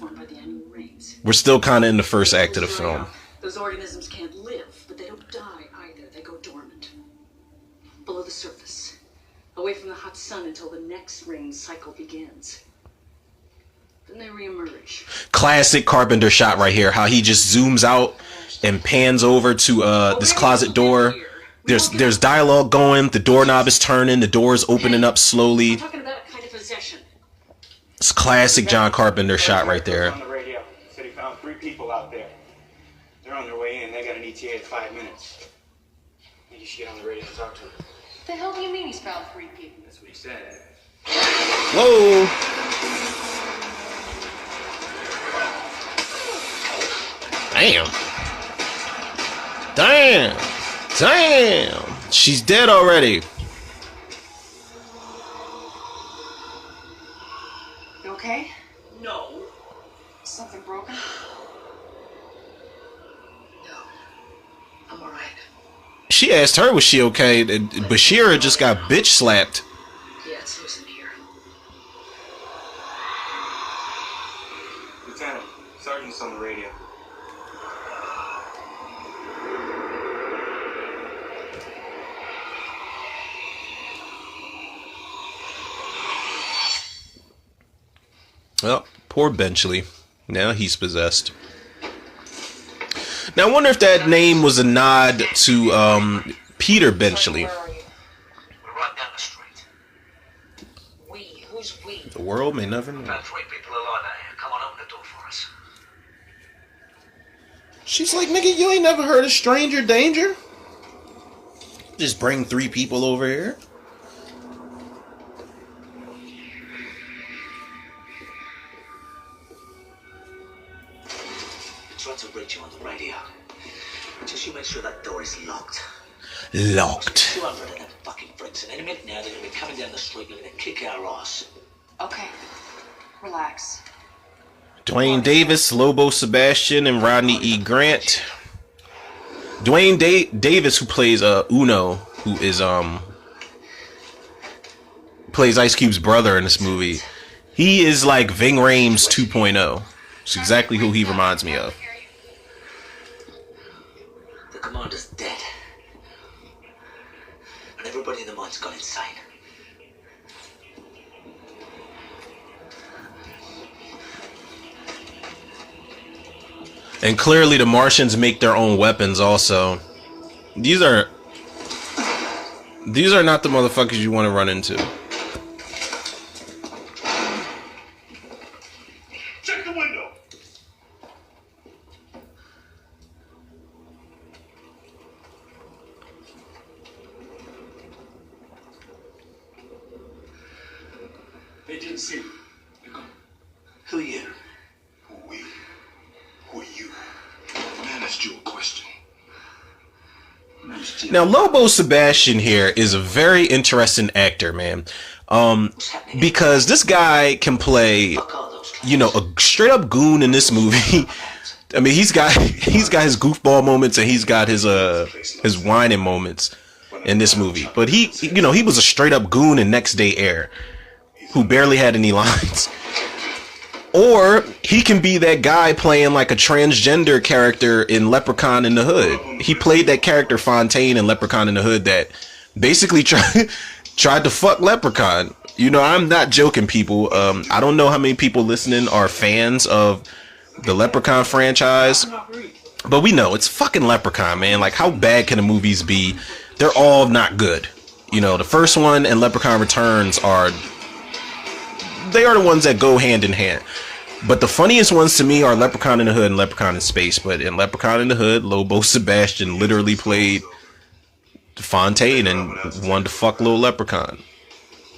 We're still kind of in the first act of the film. Those organisms can't live, but they don't die either. They go dormant. Below the surface. Away from the hot sun until the next ring cycle begins. Then they reemerge. Classic Carpenter shot right here. How he just zooms out and pans over to this closet door. There's dialogue going. The doorknob is turning. The door's opening up slowly. I'm talking about a kind of possession. It's classic John Carpenter shot right there. On the radio, said he found 3 people out there. They're on their way in. They got an ETA of 5 minutes. I think you should get on the radio and talk to them. What the hell do you mean he's found 3 people? That's what he said. Whoa! Damn! She's dead already. You okay? No. Something broken? No. I'm alright. She asked her, was she okay? Bashira just got bitch slapped. Yeah, it's loose in here. Lieutenant, Sergeant's on the radio. Well, poor Benchley. Now he's possessed. Now I wonder if that name was a nod to Peter Benchley. Where are you? We're right down the street. We? Who's we? The world may never know. About 3 people alive out here. Come on, open the door for us. She's like, nigga, you ain't never heard of stranger danger? Just bring 3 people over here. Tried to reach you on the radio. Just you make sure that door is locked. Locked. 200 of them fucking bricks, and any minute now they're gonna be coming down the street and they're gonna kick our ass. Okay. Relax. Dwayne Davis, Lobo Sebastian, and Rodney E. Grant. Dwayne Davis, who plays Uno, who is plays Ice Cube's brother in this movie. He is like Ving Rhames 2.0. It's exactly who he reminds me of. The commander's dead. And everybody in the mine's gone insane. And clearly the Martians make their own weapons also. These are not the motherfuckers you want to run into. Check the window. They didn't see me. Who are you? Who are we? Who are you? Man asked you a question. Now Lobo Sebastian here is a very interesting actor, man. Because this guy can play, a straight up goon in this movie. I mean, he's got his goofball moments and he's got his whining moments in this movie. But he was a straight up goon in Next Day Air, who barely had any lines. Or he can be that guy playing like a transgender character in Leprechaun in the Hood. He played that character Fontaine in Leprechaun in the Hood that basically tried to fuck Leprechaun. I'm not joking, people. I don't know how many people listening are fans of the Leprechaun franchise, but we know it's fucking Leprechaun, man. Like, how bad can the movies be? They're all not good. The first one and Leprechaun Returns are the ones that go hand in hand. But the funniest ones to me are Leprechaun in the Hood and Leprechaun in Space. But in Leprechaun in the Hood, Lobo Sebastian literally played Fontaine and wanted to fuck little Leprechaun.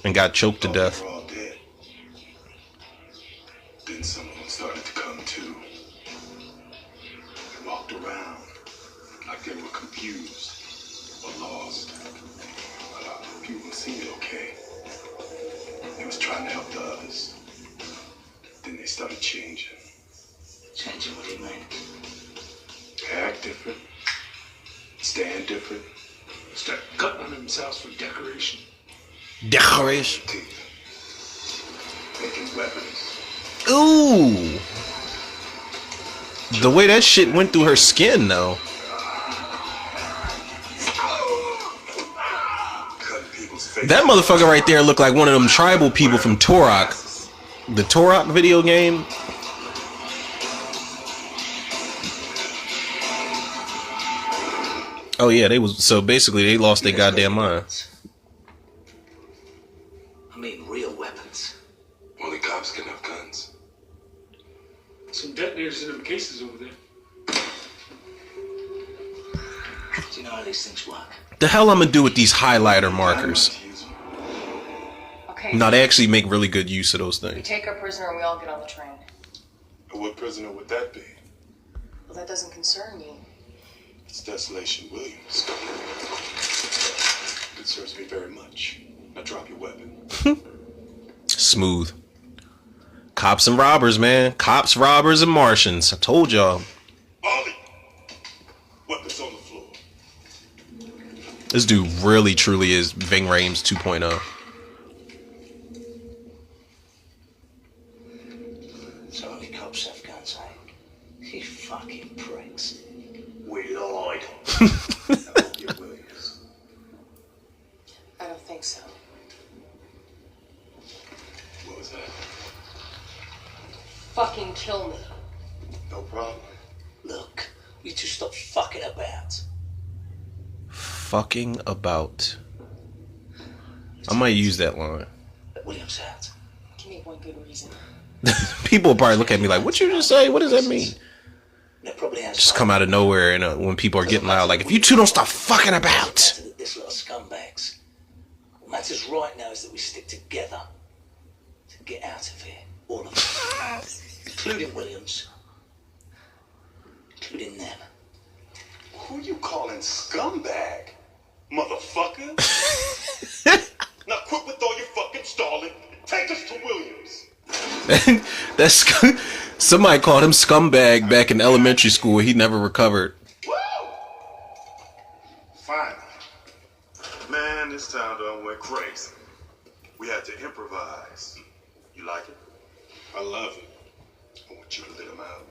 and got choked to death. They were all dead. Then some of them started to come to. They walked around like they were confused or lost. A few of them seemed okay. They was trying to help the others. Then they started changing. Changing, what do you mean? They act different. Stand different. Start cutting on themselves for decoration. Decoration. Making weapons. Ooh. The way that shit went through her skin, though. Cutting people's faces. That motherfucker right there looked like one of them tribal people from Turok. The Turok video game. Oh yeah, they was so basically they lost their goddamn mind. I mean, real weapons. Only cops can have guns. Some detonators in them cases over there. Do you know how these things work? The hell I'm gonna do with these highlighter markers? Okay. No, they actually make really good use of those We things. take our prisoner and we all get on the train. What prisoner would that be? Well, that doesn't concern you. It's Desolation Williams. It serves me very much. Now drop your weapon. Smooth. Cops and robbers, man. Cops, robbers, and Martians. I told y'all. Ollie! Weapons on the floor. This dude really, truly is Ving Rhames 2.0. So only cops have guns, eh? You fucking pricks. We lied. Williams. I don't think so. What was that? Fucking kill me. No problem. Look, you two stop fucking about. Fucking about. I might use that line. Let Williams out. Give me one good reason. People will probably look at me like, what you just say? What does that mean? They're probably outside. Just come out of nowhere and when people are getting loud, like, if you two don't stop fucking about. This lot of scumbags. What matters right now is that we stick together to get out of here. All of us. Including Williams. Including them. Who you calling scumbag? Motherfucker? Now quit with all your fucking stalling and take us to Williams. That's somebody called him scumbag back in elementary school. He never recovered. Woo! Finally. Man, this town done went crazy. We had to improvise. You like it? I love it. I want you to let him out.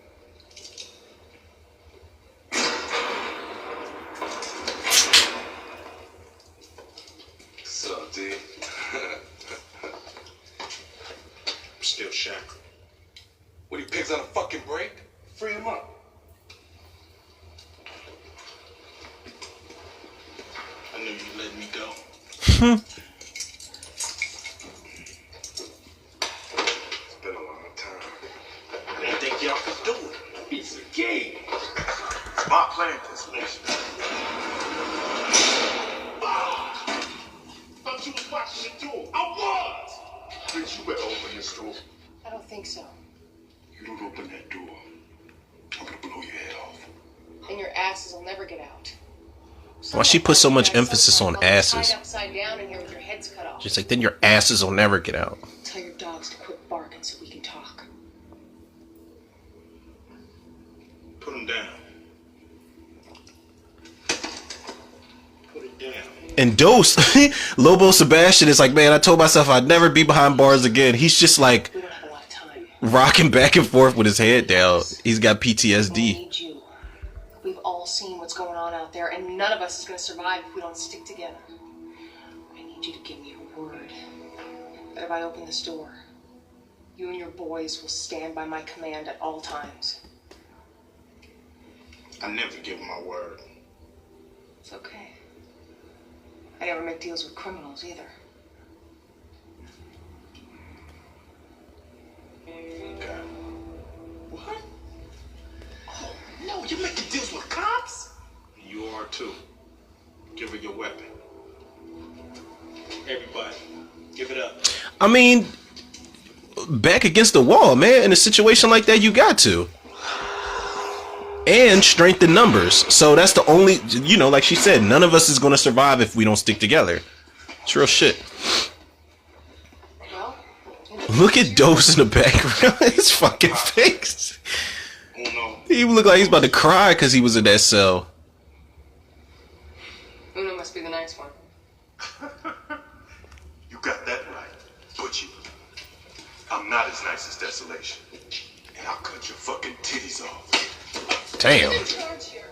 Sup, D? I'm still shackled. What, he pigs on a fucking break? Free him up. I knew you let me go. It's been a long time. I didn't think y'all could do it. Piece of cake. It's my plan, Desolation. Thought you was watching the door. I was. Bitch, you better open this door. I don't think so. You don't open that door, I'm gonna blow your head off. And your asses will never get out. Why she put so much emphasis on asses? Tied upside down in here with your heads cut off. She's like, then your asses will never get out. Tell your dogs to quit barking so we can talk. Put him down. Put it down. And Dose, Lobo Sebastian is like, man, I told myself I'd never be behind bars again. He's just like We don't have a lot of time. rocking back and forth with his head down. He's got We PTSD. need you. We've all seen what's going on out there, and none of us is going to survive if we don't stick together. I need you to give me a word that if I open this door, you and your boys will stand by my command at all times. I never give my word. It's okay. I never make deals with criminals either. Okay. What? Oh, no, you're making deals with cops? You are too. Give her your weapon. Everybody, give it up. I mean, back against the wall, man. In a situation like that, you got to. And strength in numbers. So that's the only, you know, like she said, none of us is going to survive if we don't stick together. It's real shit. Well, Look at Dose in the background. His fucking face. Oh no. He looked like he's about to cry because he was in that cell. Uno must be the nice one. You got that right, Butchie. I'm not as nice as Desolation. And I'll cut your fucking titties off. Damn. In charge here.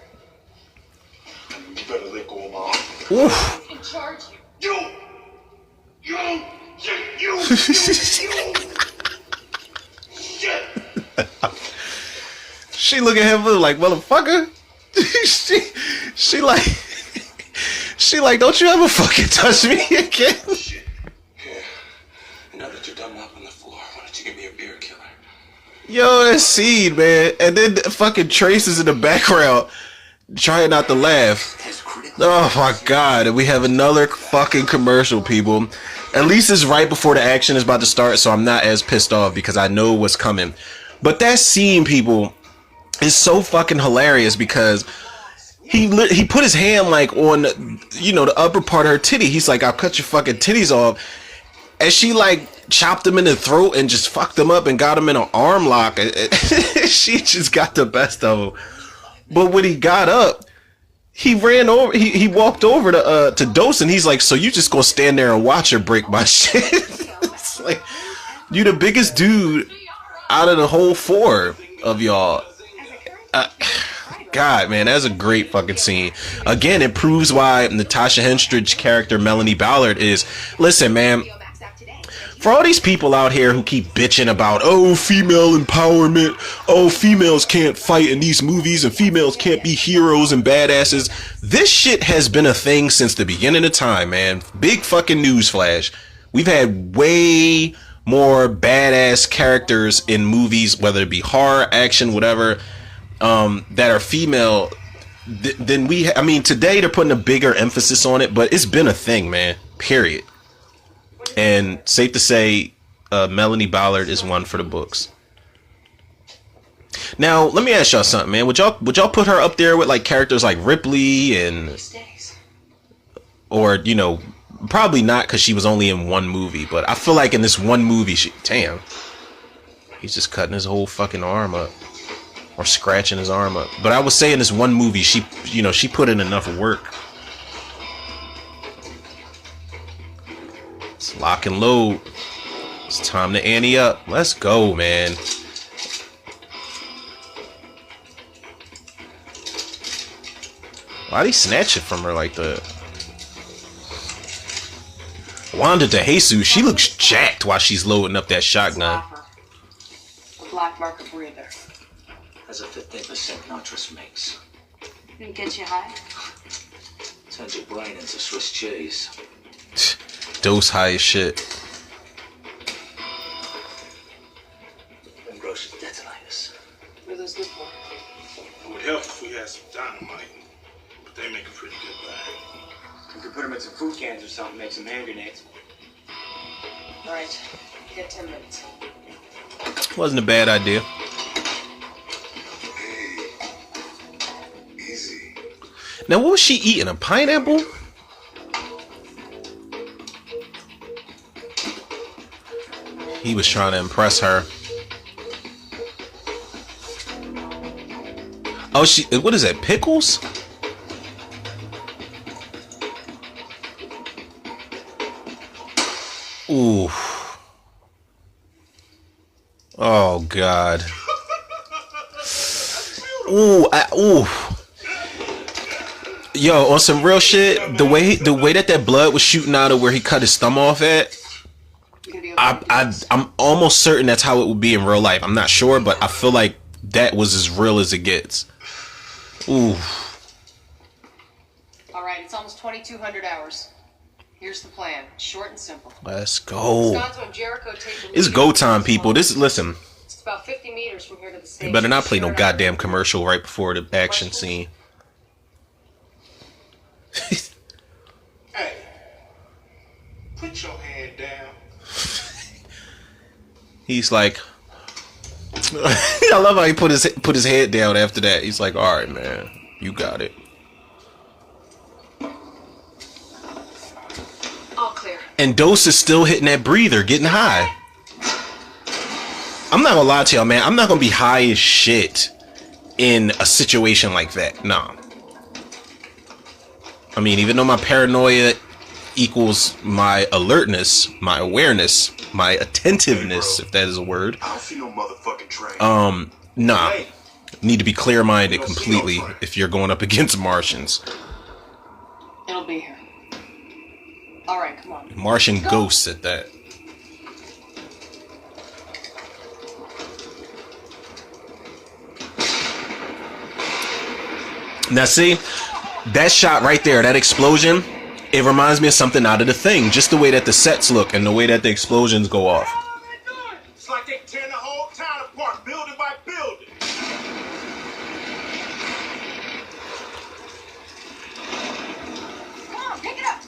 You better let go of my arm. Oof. In charge here. You! Shit! She look at him like, motherfucker. she like, don't you ever fucking touch me again? Shit. Yeah. Now that you're done mopping the floor, why don't you give me a beer killer? Yo, that scene, man. And then fucking Trace is in the background trying not to laugh. Oh my god. And we have another fucking commercial, people. At least it's right before the action is about to start, so I'm not as pissed off because I know what's coming. But that scene, people, is so fucking hilarious because he put his hand like on, you know, the upper part of her titty. He's like, I'll cut your fucking titties off. And she like chopped him in the throat and just fucked him up and got him in an arm lock. She just got the best of him. But when he got up, he ran over. He walked over to Dose, and he's like, "So you just gonna stand there and watch her break my shit?" It's like, you the biggest dude out of the whole four of y'all. God, man, that's a great fucking scene. Again, it proves why Natasha Henstridge's character Melanie Ballard is. Listen, man. For all these people out here who keep bitching about, oh, female empowerment, oh, females can't fight in these movies and females can't be heroes and badasses, this shit has been a thing since the beginning of time, man. Big fucking newsflash. We've had way more badass characters in movies, whether it be horror, action, whatever, that are female than we. I mean, today they're putting a bigger emphasis on it, but it's been a thing, man. Period. And safe to say, Melanie Ballard is one for the books. Now, let me ask y'all something, man. Would y'all put her up there with like characters like Ripley and, or you know, probably not because she was only in one movie. But I feel like in this one movie, damn, he's just cutting his whole fucking arm up or scratching his arm up. But I would say in this one movie, she put in enough work. It's lock and load. It's time to ante up. Let's go, man. Why'd he snatch it from her like that? Wanda de Jesus, she looks jacked while she's loading up that shotgun. A black market breather. Has a 15% nitrous mix. Didn't get you high? Turns your brain into Swiss cheese. Dose high as shit. And grocery detonators. What are those good for? It would help if we had some dynamite. But they make a pretty good bag. You could put them in some food cans or something, make some hand grenades. All right, you get 10 minutes. Wasn't a bad idea. Hey, easy. Now, what was she eating? A pineapple? He was trying to impress her. Oh, what is that? Pickles? Ooh. Oh God. Ooh, ooh. Yo, on some real shit, the way that blood was shooting out of where he cut his thumb off at, I'm almost certain that's how it would be in real life. I'm not sure, but I feel like that was as real as it gets. Ooh. All right, it's almost 2,200 hours. Here's the plan. Short and simple. Let's go. Sconzo and Jericho take the lead. It's go time, people. Listen. It's about 50 meters from here to the station. You better not play no goddamn commercial right before the action scene. Hey, put your hand down. He's like, I love how he put his head down after that. He's like, all right, man, you got it. All clear. And Dose is still hitting that breather, getting high. I'm not gonna lie to y'all, man. I'm not gonna be high as shit in a situation like that. Nah. I mean, even though my paranoia equals my alertness, my awareness, my attentiveness, if that is a word. I don't see no motherfucking train. Nah. Need to be clear-minded completely if you're going up against Martians. It'll be here. All right, come on. Martian ghosts at that. Now see, that shot right there, that explosion, it reminds me of something out of The Thing. Just the way that the sets look and the way that the explosions go off. It's like they tearing the whole town apart, building by building. Come on, pick it up.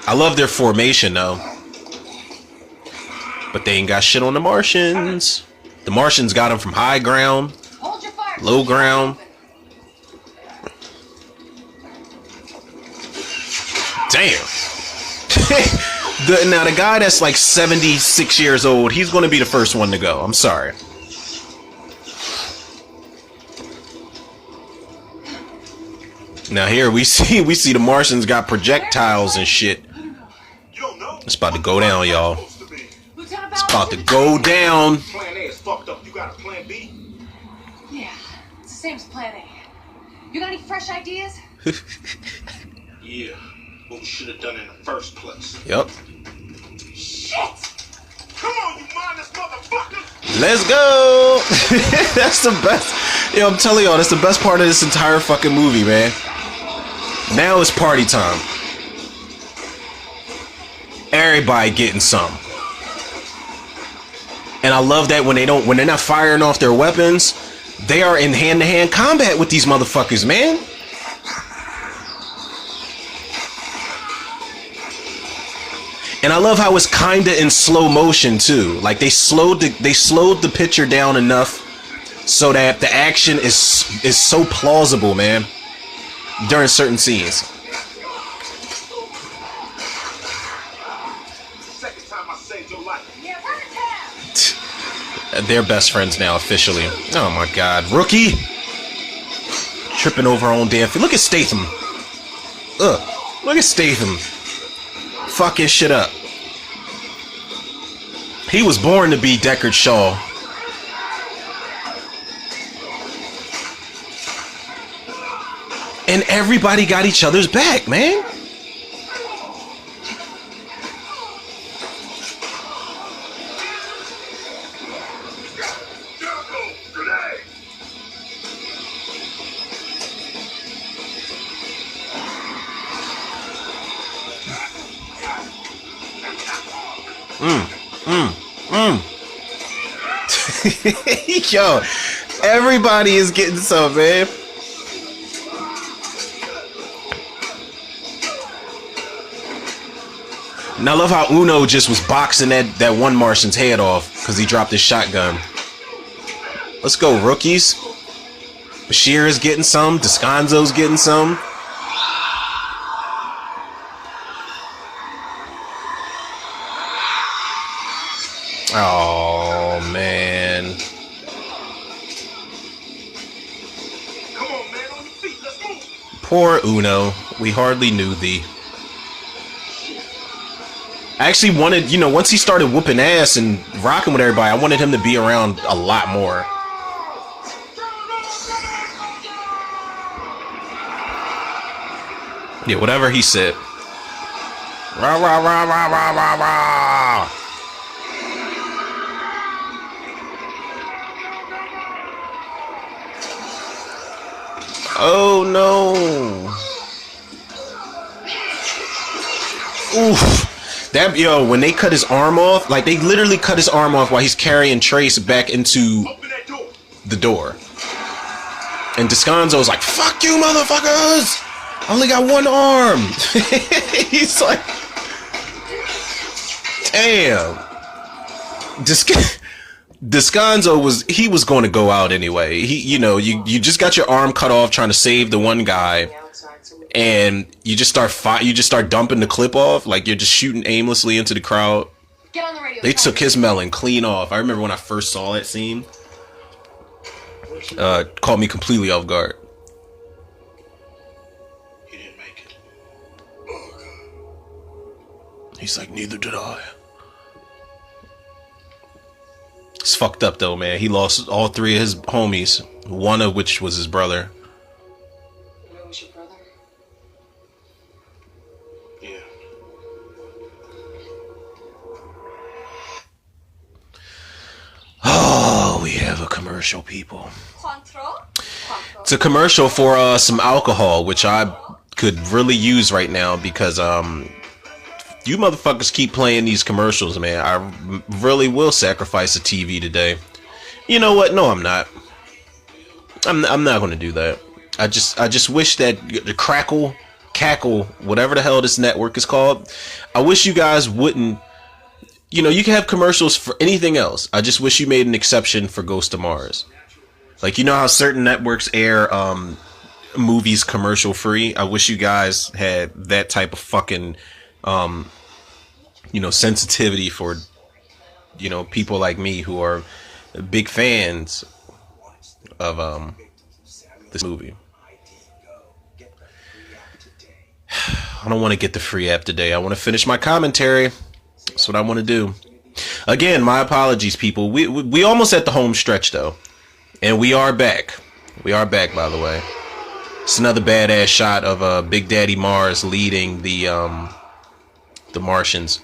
I love their formation though. But they ain't got shit on the Martians. The Martians got them from high ground, Hold your fire. low ground. Damn. Now the guy that's like 76 years old, he's going to be the first one to go. I'm sorry. Now here we see the Martians got projectiles and shit. It's about to go down, y'all. It's about to go down. Plan A is fucked up. You got a plan B? Yeah, it's the same as plan A. You got any fresh ideas? Yeah. What we should have done in the first place. Yep. Shit! Come on, you mindless motherfuckers! Let's go. That's the best. Yo, I'm telling y'all, that's the best part of this entire fucking movie, man. Now it's party time. Everybody getting some. And I love that when they're not firing off their weapons, they are in hand-to-hand combat with these motherfuckers, man. And I love how it's kinda in slow motion too. Like they slowed the picture down enough so that the action is so plausible, man, during certain scenes. Second time I saved your life. Yeah, run it down! They're best friends now officially. Oh my god, rookie tripping over her own damn feet. Look at Statham. Ugh. Look at Statham. Fuck his shit up. He was born to be Deckard Shaw. And everybody got each other's back, man. Yo, everybody is getting some, man. And I love how Uno just was boxing that one Martian's head off because he dropped his shotgun. Let's go, rookies. Bashir is getting some. Descanso's getting some. Oh, man. Come on, man, on your feet. Let's move. Poor Uno. We hardly knew thee. I actually wanted, once he started whooping ass and rocking with everybody, I wanted him to be around a lot more. Yeah, whatever he said. Rah, rah, rah, rah, rah, rah, rah. Oh no. Oof. When they cut his arm off, like they literally cut his arm off while he's carrying Trace back into the door. And Descanso's like, fuck you motherfuckers! I only got one arm. He's like, damn. Descanso was going to go out anyway. You just got your arm cut off trying to save the one guy, and you just start dumping the clip off, like you're just shooting aimlessly into the crowd. Get on the radio. They took his melon clean off. I remember when I first saw that scene. Caught me completely off guard. He didn't make it. He's like, neither did I. It's fucked up though, man. He lost all three of his homies, one of which was his brother. That was your brother? Yeah. Oh, we have a commercial, people. It's a commercial for some alcohol, which I could really use right now because you motherfuckers keep playing these commercials, man. I really will sacrifice the TV today. You know what? No, I'm not. I'm not going to do that. I just wish that the Cackle, whatever the hell this network is called, I wish you guys wouldn't. You know, you can have commercials for anything else. I just wish you made an exception for Ghost of Mars. Like, you know how certain networks air movies commercial free? I wish you guys had that type of fucking sensitivity for, people like me who are big fans of this movie. I don't want to get the free app today. I want to finish my commentary. That's what I want to do. Again, my apologies, people. We almost at the home stretch though, and we are back. We are back, by the way. It's another badass shot of Big Daddy Mars leading the Martians.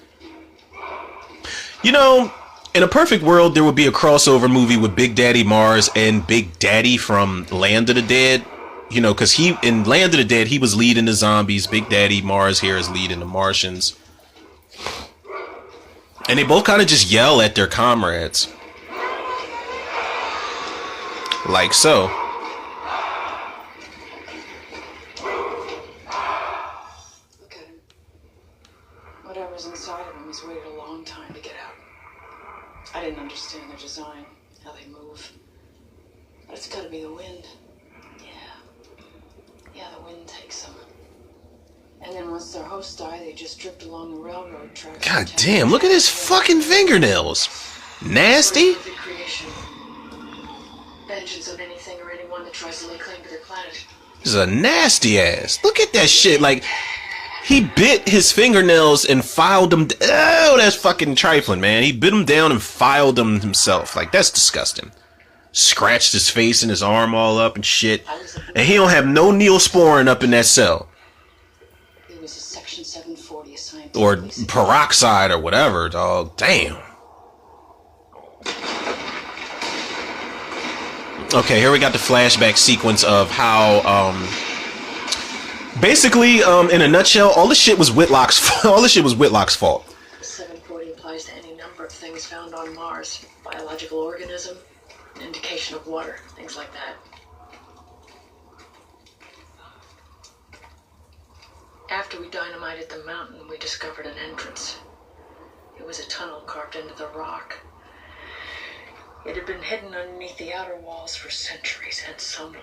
You know, in a perfect world, there would be a crossover movie with Big Daddy Mars and Big Daddy from Land of the Dead. You know, because in Land of the Dead, he was leading the zombies. Big Daddy Mars here is leading the Martians. And they both kind of just yell at their comrades. Like so. Look at him. Whatever's inside of him has waited a long time to get out. I didn't understand their design, how they move. But it's gotta be the wind. Yeah, the wind takes them. And then once their hosts die, they just drift along the railroad tracks. God damn, look at his fucking fingernails. Nasty. Vengeance on anything or anyone that tries to lay claim to their planet. This is a nasty ass. Look at that shit. Like, he bit his fingernails and filed them. Oh, that's fucking trifling, man. He bit them down and filed them himself. Like, that's disgusting. Scratched his face and his arm all up and shit. And he don't have no Neosporin up in that cell. It was a Section 740 assigned. Or peroxide or whatever, dog. Damn. Okay, here we got the flashback sequence of how, basically, in a nutshell, all this shit was Whitlock's fault. 740 applies to any number of things found on Mars. Biological organism, an indication of water, things like that. After we dynamited the mountain, we discovered an entrance. It was a tunnel carved into the rock. It had been hidden underneath the outer walls for centuries, and someone,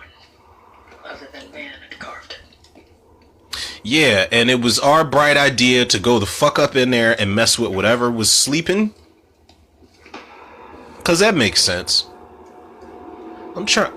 other than man, had carved it. Yeah, and it was our bright idea to go the fuck up in there and mess with whatever was sleeping. 'Cause that makes sense. I'm trying...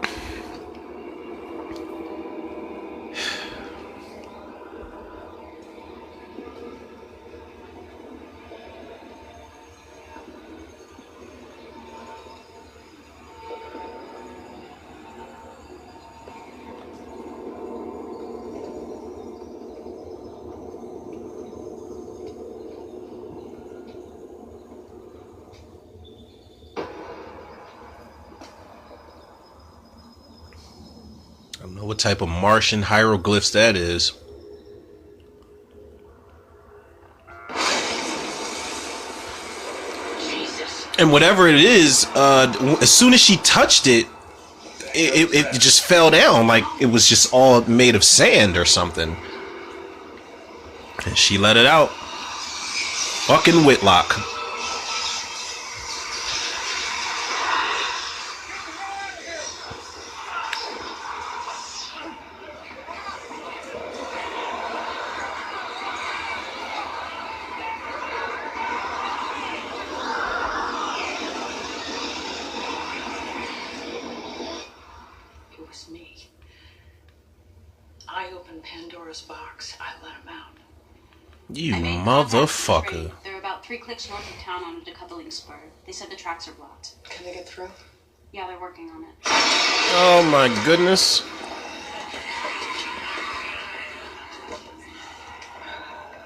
I don't know what type of Martian hieroglyphs that is. Jesus. And whatever it is, as soon as she touched it, it just fell down like it was just all made of sand or something. And she let it out. Fucking Whitlock. open Pandora's box. I let him out. You I made contact with the motherfucker. train. They're about 3 clicks north of town on a decoupling spur. They said the tracks are blocked. Can they get through? Yeah, they're working on it. Oh my goodness.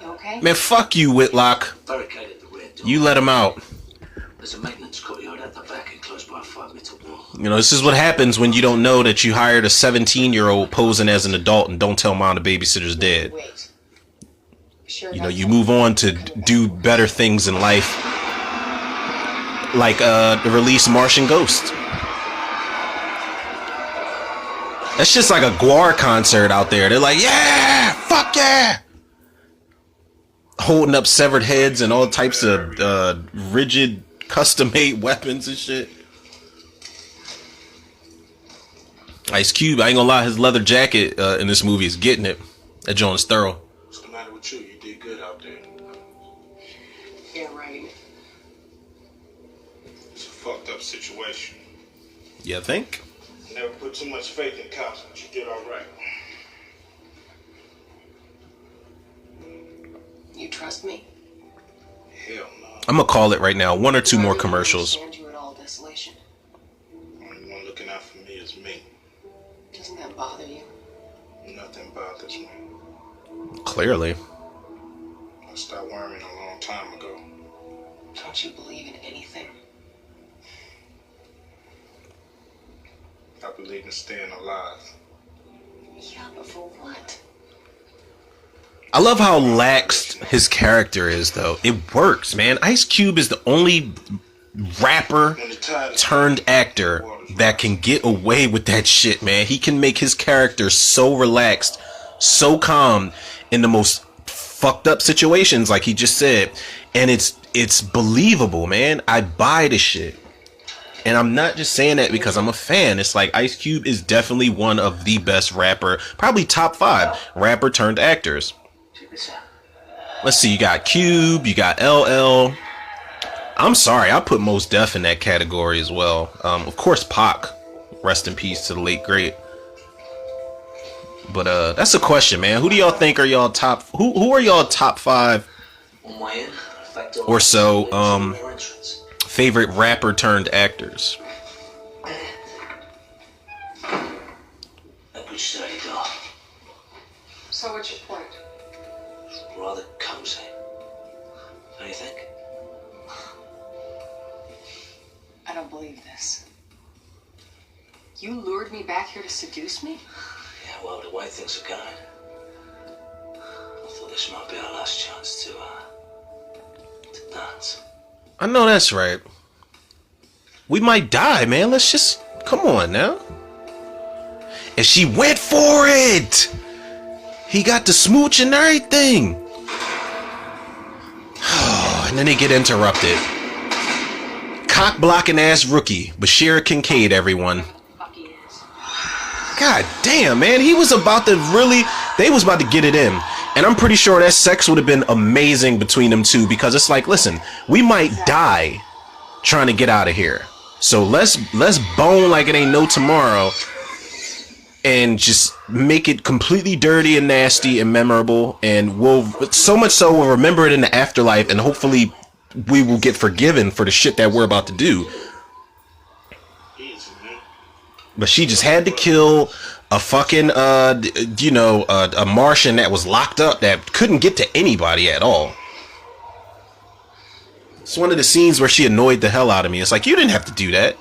You okay? Man, fuck you, Whitlock. Barricaded the rear door. You let him out. There's a maintenance courtyard at the back enclosed by a 5-meter wall. You know, this is what happens when you don't know that you hired a 17-year-old posing as an adult and don't tell mom the babysitter's dead. Wait. Sure You know, you move on to do better things in life. Like the release Martian Ghost. That's just like a Guar concert out there. They're like, yeah, fuck yeah. Holding up severed heads and all types of rigid, custom-made weapons and shit. Ice Cube, I ain't gonna lie, his leather jacket in this movie is getting it. That joint is thorough. What's the matter with you? You did good out there. Yeah, right. It's a fucked up situation. You think? Never put too much faith in cops, but you did all right. You trust me? Hell no. I'm gonna call it right now. 1 or 2 I more really commercials. understand you in all desolation. Only one looking out for me is me. Doesn't that bother you? Nothing bothers me. Clearly. I stopped worrying a long time ago. Don't you believe in anything? I believe in staying alive. Yeah, but for what? I love how laxed his character is, though. It works, man. Ice Cube is the only rapper When the tide is turned actor that can get away with that shit, man. He can make his character so relaxed, so calm in the most fucked up situations, like he just said. And it's believable, man. I buy the shit. And I'm not just saying that because I'm a fan. It's like Ice Cube is definitely one of the best rapper, probably top 5 rapper turned actors. Let's see, you got Cube, you got LL. I'm sorry, I put Mos Def in that category as well. Of course, Pac. Rest in peace to the late great. But that's a question, man. Who do y'all think are y'all top? Who are y'all top 5 or so? Favorite rapper turned actors. A good steady door. So what's your point? Rather cozy. Don't you think? I don't believe this. You lured me back here to seduce me? Yeah, well, the way things are going, I thought this might be our last chance to dance. I know that's right. We might die, man. Let's just come on now. And she went for it. He got the smooch and everything. And then they get interrupted. Cock blocking ass rookie, Bashir Kincaid, everyone. Fuck he is. God damn, man. He was about to really, they was about to get it in. And I'm pretty sure that sex would have been amazing between them two, because it's like, listen, we might die trying to get out of here. So let's bone like it ain't no tomorrow and just make it completely dirty and nasty and memorable. And we'll, so much so, we'll remember it in the afterlife, and hopefully we will get forgiven for the shit that we're about to do. But she just had to kill a fucking, a Martian that was locked up that couldn't get to anybody at all. It's one of the scenes where she annoyed the hell out of me. It's like, you didn't have to do that.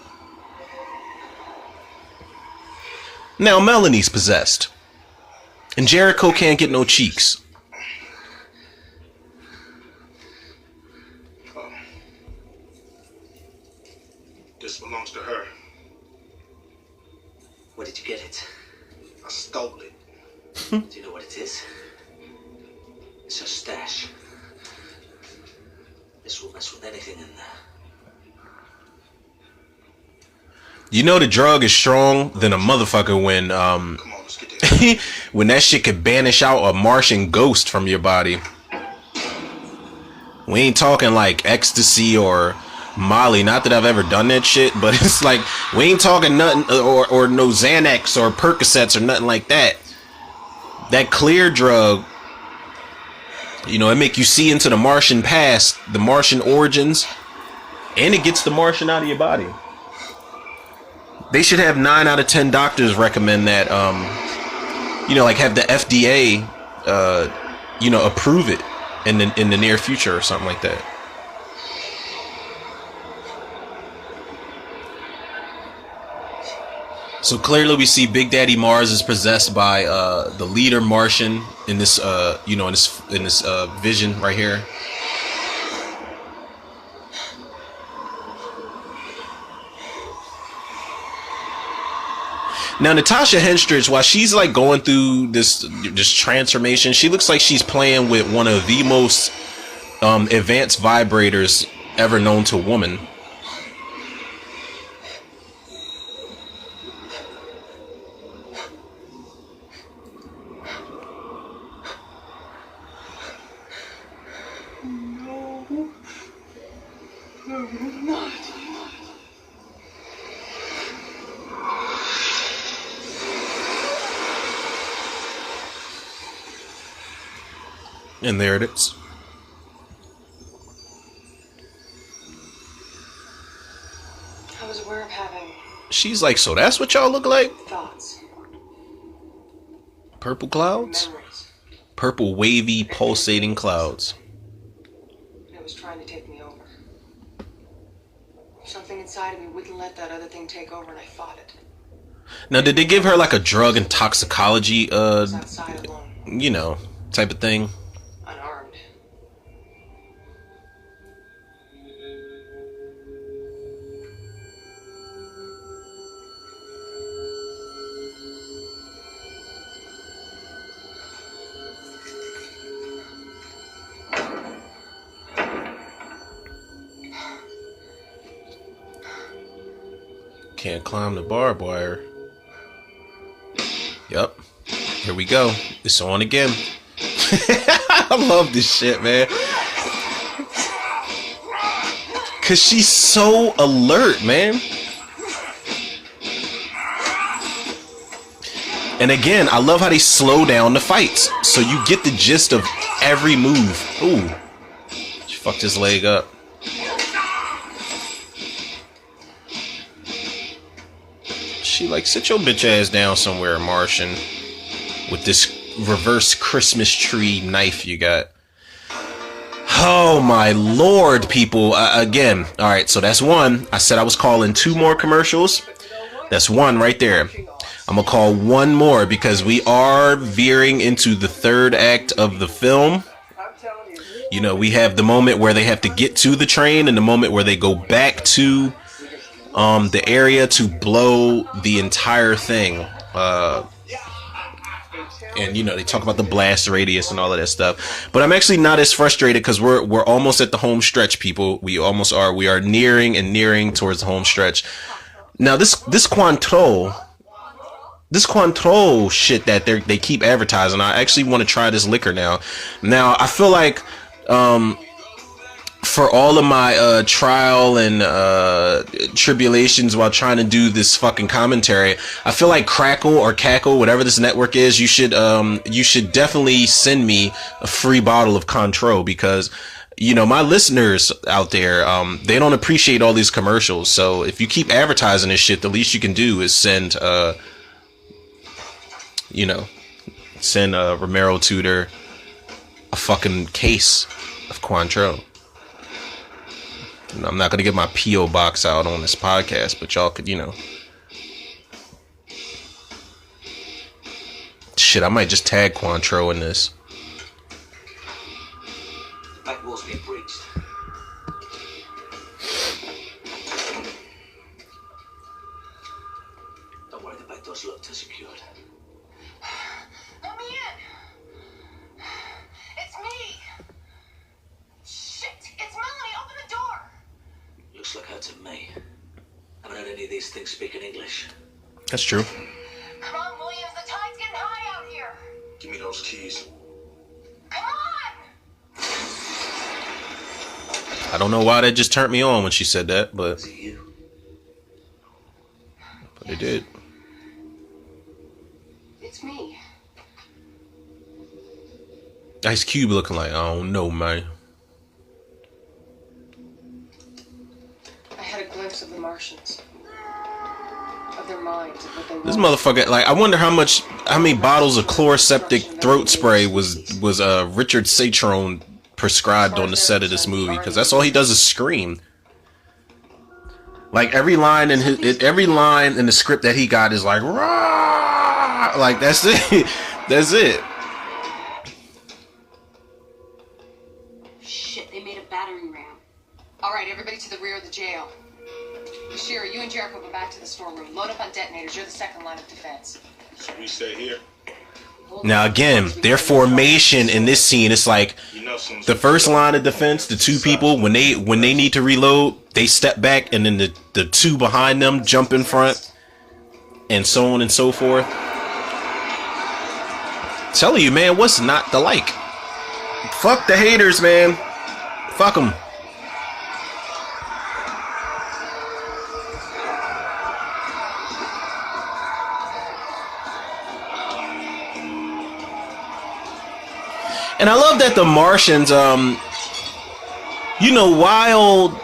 Now Melanie's possessed. And Jericho can't get no cheeks. This belongs to her. Where did you get it? I stole it. Do you know what it is? It's her stash. This will mess with anything in there. You know the drug is strong than a motherfucker when Come on, let's get there. when that shit could banish out a Martian ghost from your body. We ain't talking like ecstasy or Molly. Not that I've ever done that shit, but it's like we ain't talking nothing or no Xanax or Percocets or nothing like that. that clear drug, you know, it make you see into the Martian past, the Martian origins, and it gets the Martian out of your body. They should have 9 out of 10 doctors recommend that, you know, like have the FDA, you know, approve it in the near future or something like that. So clearly we see Big Daddy Mars is possessed by the leader Martian in this you know, in this vision right here. Now Natasha Henstridge, while she's like going through this transformation, she looks like she's playing with one of the most advanced vibrators ever known to woman. And there it is. I was aware of having She's like, so that's what y'all look like? thoughts, Purple clouds? memories. Purple wavy pulsating clouds. It was trying to take me over. Something inside of me wouldn't let that other thing take over, and I fought it. Now, did they give her like a drug and toxicology, I was outside alone, you know, type of thing? unarmed. Can't climb the barbed wire. Yep. Here we go. It's on again. I love this shit, man. Cause she's so alert, man. And again, I love how they slow down the fights, so you get the gist of every move. Ooh. She fucked his leg up. She like, sit your bitch ass down somewhere, Martian, with this reverse Christmas tree knife you got. Oh my lord, people. Again, all right, so that's one. I said I was calling 2 more commercials. That's one right there. I'm gonna call one more because we are veering into the 3rd act of the film. You know, we have the moment where they have to get to the train and the moment where they go back to the area to blow the entire thing. And you know, they talk about the blast radius and all of that stuff. But I'm actually not as frustrated because we're almost at the home stretch, people. We almost are. We are nearing towards the home stretch. Now this Cointreau shit that they keep advertising, I actually want to try this liquor now. Now I feel like for all of my trial and tribulations while trying to do this fucking commentary, I feel like Crackle or Cackle, whatever this network is, you should definitely send me a free bottle of Cointreau because, you know, my listeners out there, they don't appreciate all these commercials. So if you keep advertising this shit, the least you can do is send Romero Tudor a fucking case of Cointreau. I'm not going to get my P.O. box out on this podcast, but y'all could, you know. Shit, I might just tag Cointreau in this. Back wall's been breached. Don't worry, the back door's locked and secured. Let me in! It's me! Shit! It's Melanie! Open the door! Looks like her to me. Haven't heard any of these things speaking English. That's true. Come on, Williams, the tide's getting high out here! Give me those keys. Come on! I don't know why that just turned me on when she said that, but Is it you? it did. It's me. Ice Cube looking like, I don't know, man. I had a glimpse of the Martians. Of their minds, of what they This want. motherfucker, like, I wonder how many bottles of chloroseptic throat spray was Richard Satrone prescribed on the set of this movie, because that's all he does is scream. Like every line in the script that he got is like, rah! Like that's it. That's it. Shit, they made a battering ram. All right, everybody to the rear of the jail. Bashir, you and Jericho go back to the storeroom. Load up on detonators. You're the second line of defense. So we stay here. Now again, their formation in this scene, it's like the first line of defense, the two people, when they need to reload, they step back, and then the two behind them jump in front, and so on and so forth. Telling you, man, what's not to like? Fuck the haters, man. Fuck them. And I love that the Martians, you know, while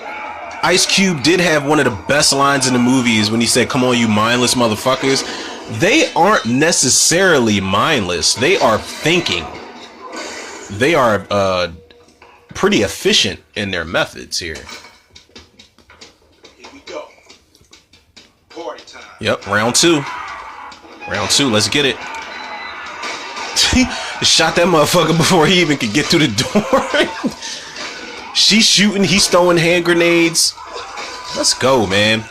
Ice Cube did have one of the best lines in the movies when he said, "Come on, you mindless motherfuckers," they aren't necessarily mindless. They are thinking. They are pretty efficient in their methods here. Here we go. Party time. Yep, round two. Round two, let's get it. Shot that motherfucker before he even could get through the door. She's shooting, he's throwing hand grenades. Let's go, man.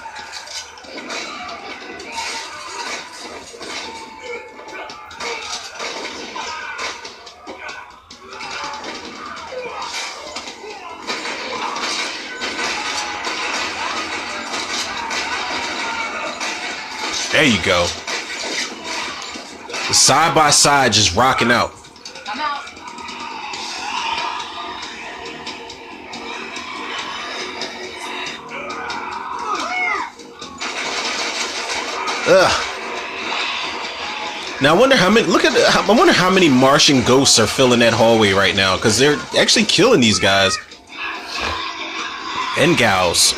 There you go. Side by side, just rocking out. I'm out. Ugh. Now I wonder how many. I wonder how many Martian ghosts are filling that hallway right now, because they're actually killing these guys and gals.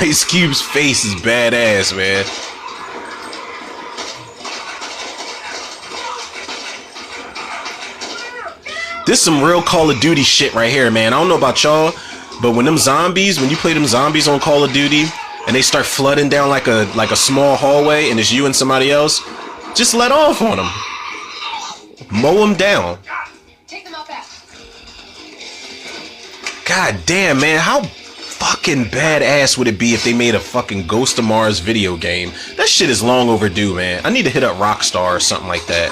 Ice Cube's face is badass, man. This some real Call of Duty shit right here, man. I don't know about y'all, but when you play them zombies on Call of Duty, and they start flooding down like a small hallway, and it's you and somebody else, just let off on them. Mow them down. Take them out back. God damn, man. How fucking badass would it be if they made a fucking Ghost of Mars video game? That shit is long overdue, man. I need to hit up Rockstar or something like that.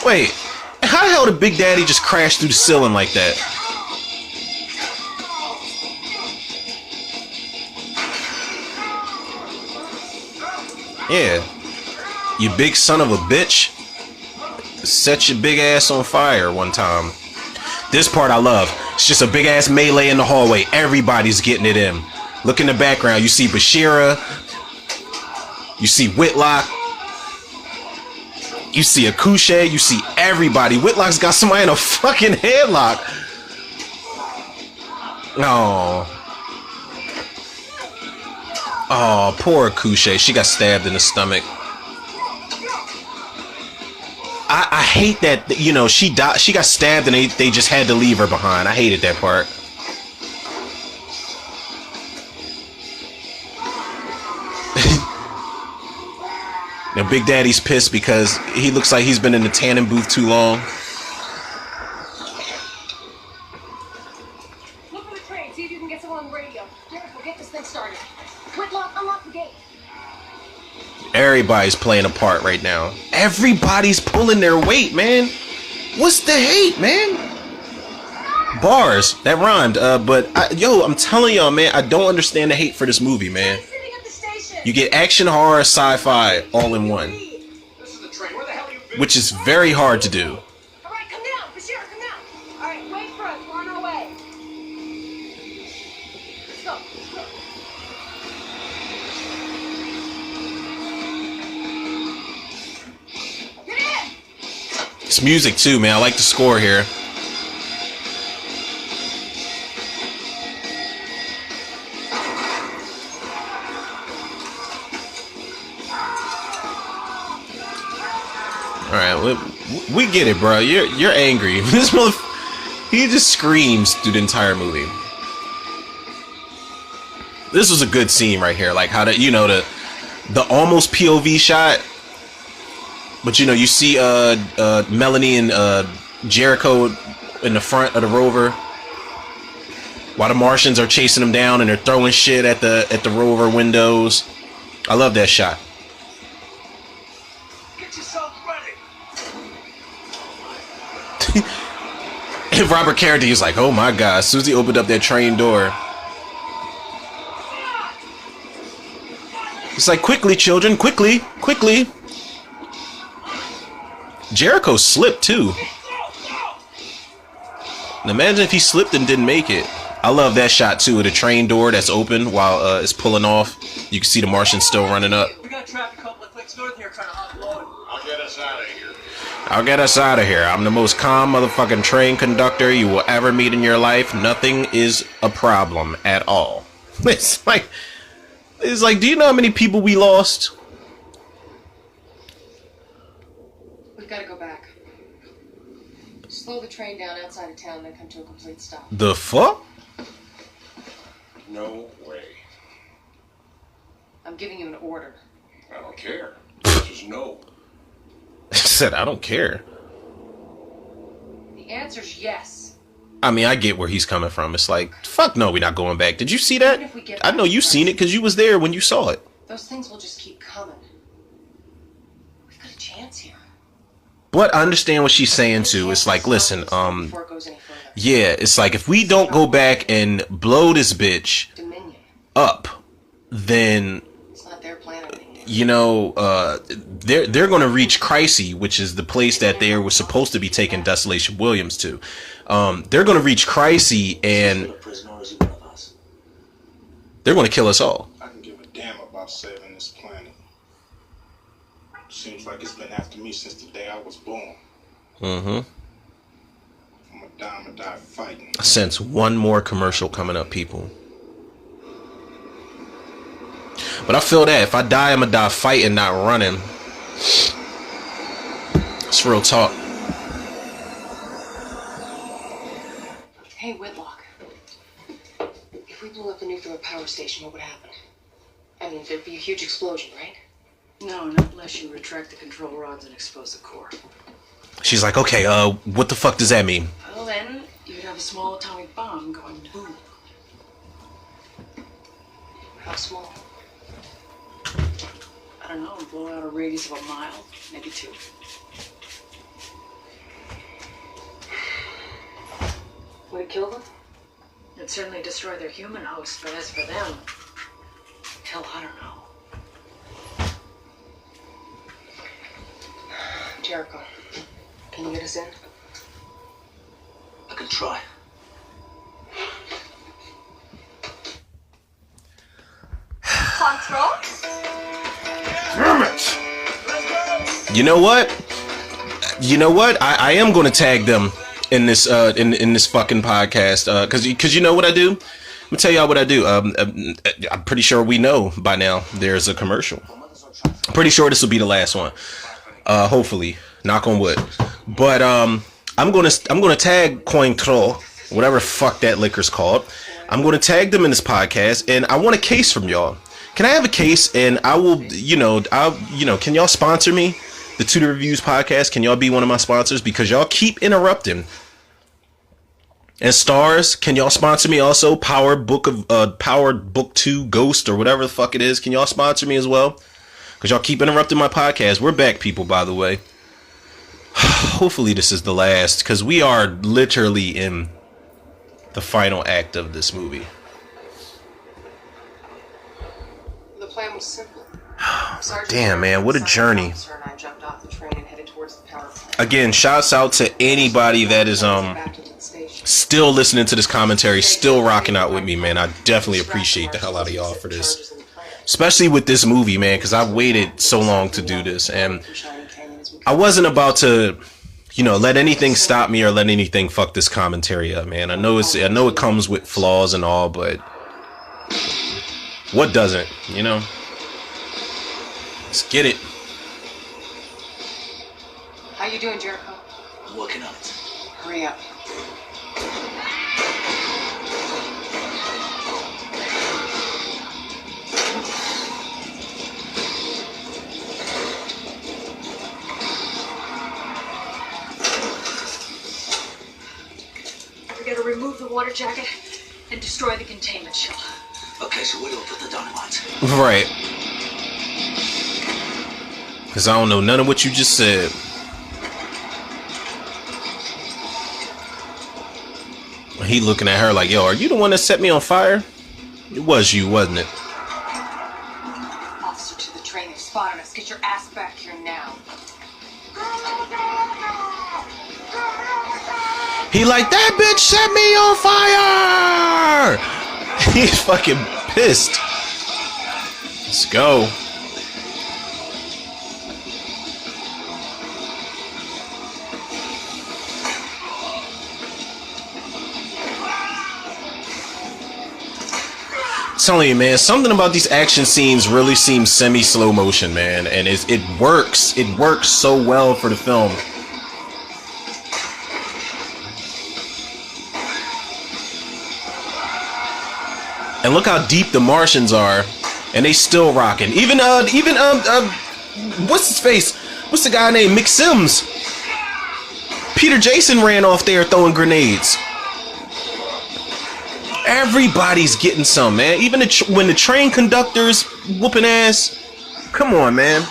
Wait, how the hell did Big Daddy just crash through the ceiling like that? Yeah. You big son of a bitch. Set your big ass on fire one time. This part I love. It's just a big ass melee in the hallway. Everybody's getting it in. Look in the background. You see Bashira. You see Whitlock. You see Akushe. You see everybody. Whitlock's got somebody in a fucking headlock. Oh. Oh, poor Akushe. She got stabbed in the stomach. I hate that, you know, she got stabbed and they just had to leave her behind. I hated that part. Now Big Daddy's pissed because he looks like he's been in the tanning booth too long. Look for the train. See if you can get someone on the radio. Jericho, get this thing started. Whitlock, unlock the gate. Everybody's playing a part right now. Everybody's pulling their weight, man. What's the hate, man? Bars. That rhymed. But I'm telling y'all, man, I don't understand the hate for this movie, man. You get action, horror, sci-fi all in one, which is very hard to do. All right, come down. Bashir, come down. All right, wait for us. We're on our way. Let's go. Get in! It's music too, man. I like the score here. All right, we get it, bro. You're angry. This he just screams through the entire movie. This was a good scene right here, like how the almost POV shot, but you see Melanie and Jericho in the front of the rover, while the Martians are chasing them down and they're throwing shit at the rover windows. I love that shot. And Robert Carradine is like, oh my god, Susie opened up that train door. It's like, quickly, children, quickly. Jericho slipped too. And imagine if he slipped and didn't make it. I love that shot too, of the train door that's open while it's pulling off. You can see the Martians still running up. We got trapped a couple of clicks north here trying to offload. I'll get us out of here. I'll get us out of here. I'm the most calm motherfucking train conductor you will ever meet in your life. Nothing is a problem at all. It's like, do you know how many people we lost? We've got to go back. Slow the train down outside of town, then come to a complete stop. The fuck? No way. I'm giving you an order. I don't care. Just no. I said, I don't care. The answer's yes. I mean, I get where he's coming from. It's like, fuck no, we're not going back. Did you see that? I know you seen it because you was there when you saw it. Those things will just keep coming. We've got a chance here. But I understand what she's saying too. It's like, listen, Before it goes any further. yeah, it's like if we don't go back and blow this bitch Dominion. up, then It's not their planet anymore. they're going to reach Chrysy, which is the place that they were supposed to be taking Desolation Williams to. They're going to reach Chrysy and A prisoner or is he one of us? they're going to kill us all. I can give a damn about saving this planet. Seems like it's been after me since the day I was born. Mm-hmm. I'm gonna die fighting. I sense one more commercial coming up, people. But I feel that if I die, I'm gonna die fighting, not running. It's real talk. Hey, Whitlock. If we blew up a nuclear power station, what would happen? I mean, there'd be a huge explosion, right? No, not unless you retract the control rods and expose the core. She's like, okay, what the fuck does that mean? Well, then you'd have a small atomic bomb going boom. How small? I don't know, blow out a radius of a mile, maybe 2. Would it kill them? It'd certainly destroy their human host, but as for them, Hell, I don't know. Jericho, can you get us in? I can try. Control? You know what? I am going to tag them in this in this fucking podcast because you know what I do. Let me tell y'all what I do. I'm pretty sure we know by now. There's a commercial. I'm pretty sure this will be the last one. Hopefully, knock on wood. But I'm gonna tag Cointreau, whatever the fuck that liquor's called. I'm gonna tag them in this podcast, and I want a case from y'all. Can I have a case? And I will, can y'all sponsor me? The Tudor Reviews podcast. Can y'all be one of my sponsors? Because y'all keep interrupting. And Stars, can y'all sponsor me also? Power Book 2 Ghost or whatever the fuck it is. Can y'all sponsor me as well? Because y'all keep interrupting my podcast. We're back, people, by the way. Hopefully this is the last, because we are literally in the final act of this movie. The plan was simple. Sergeant Damn, man, what a journey. Officer and I jumped off the train and headed towards the power plant. Again, shouts out to anybody that is Back to the station. still listening to this commentary, still rocking out with me, man. I definitely appreciate the hell out of y'all for this. Especially with this movie, man, because I've waited so long to do this. And I wasn't about to, you know, let anything stop me or let anything fuck this commentary up, man. I know it comes with flaws and all, but what doesn't, you know? Let's get it. How you doing, Jericho? I'm working on it. Hurry up. We gotta remove the water jacket and destroy the containment shell. Okay, so where do I put the dynamite? Right. Because I don't know none of what you just said. He looking at her like, yo, are you the one that set me on fire? It was you, wasn't it? Officer to the train, they've spotted us. Get your ass back here now. He like, that bitch set me on fire! He's fucking pissed. Let's go. Telling you, man, something about these action scenes really seems semi-slow motion, man, and it works. It works so well for the film. And look how deep the Martians are, and they still rocking. Even what's his face? What's the guy named Mick Sims? Peter Jason ran off there throwing grenades. Everybody's getting some, man. Even when the train conductor's whooping ass. Come on, man.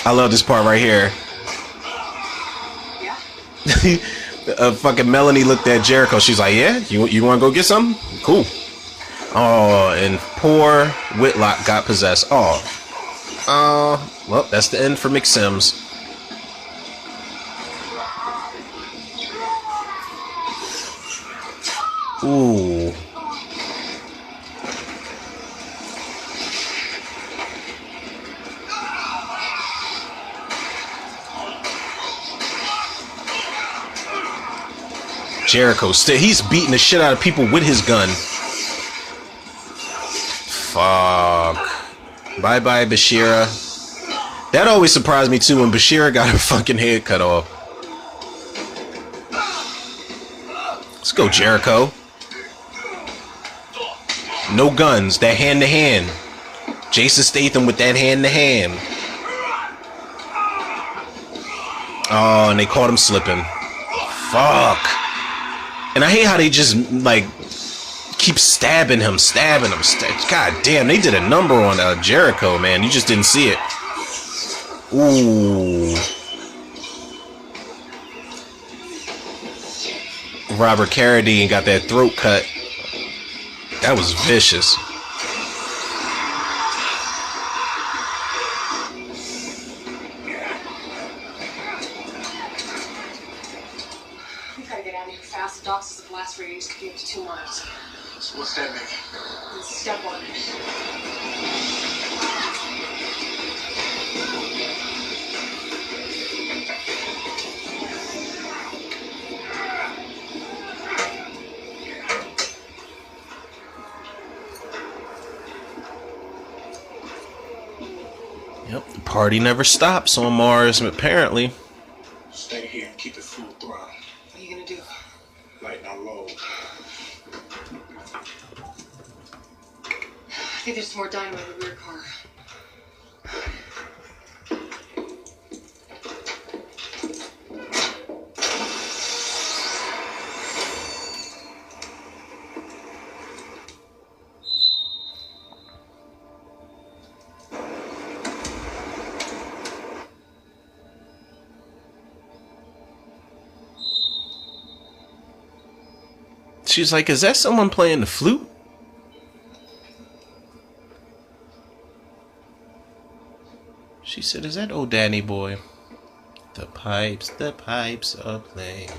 I love this part right here. Yeah. Fucking Melanie looked at Jericho. She's like, yeah, you want to go get something? Cool. Oh, and poor Whitlock got possessed. Oh. Well, that's the end for Mick Sims. Ooh. Jericho, he's beating the shit out of people with his gun. Fuck. Bye-bye, Bashira. That always surprised me too when Bashira got her fucking head cut off. Let's go, Jericho. No guns, that hand-to-hand. Jason Statham with that hand-to-hand. Oh, and they caught him slipping. Fuck. And I hate how they just, like, keep stabbing him. God damn, they did a number on Jericho, man. You just didn't see it. Ooh. Robert Carradine got that throat cut. That was vicious. We gotta get out of here fast. The doc says the blast radius could be up to 2 miles. So what's that mean? It's step 1. Yep, the party never stops on Mars, apparently. Stay here and keep it full throttle. What are you gonna do? Lighten our load. I think there's some more dynamite in the rear car. She's like, is that someone playing the flute? She said, is that old Danny boy? The the pipes are playing.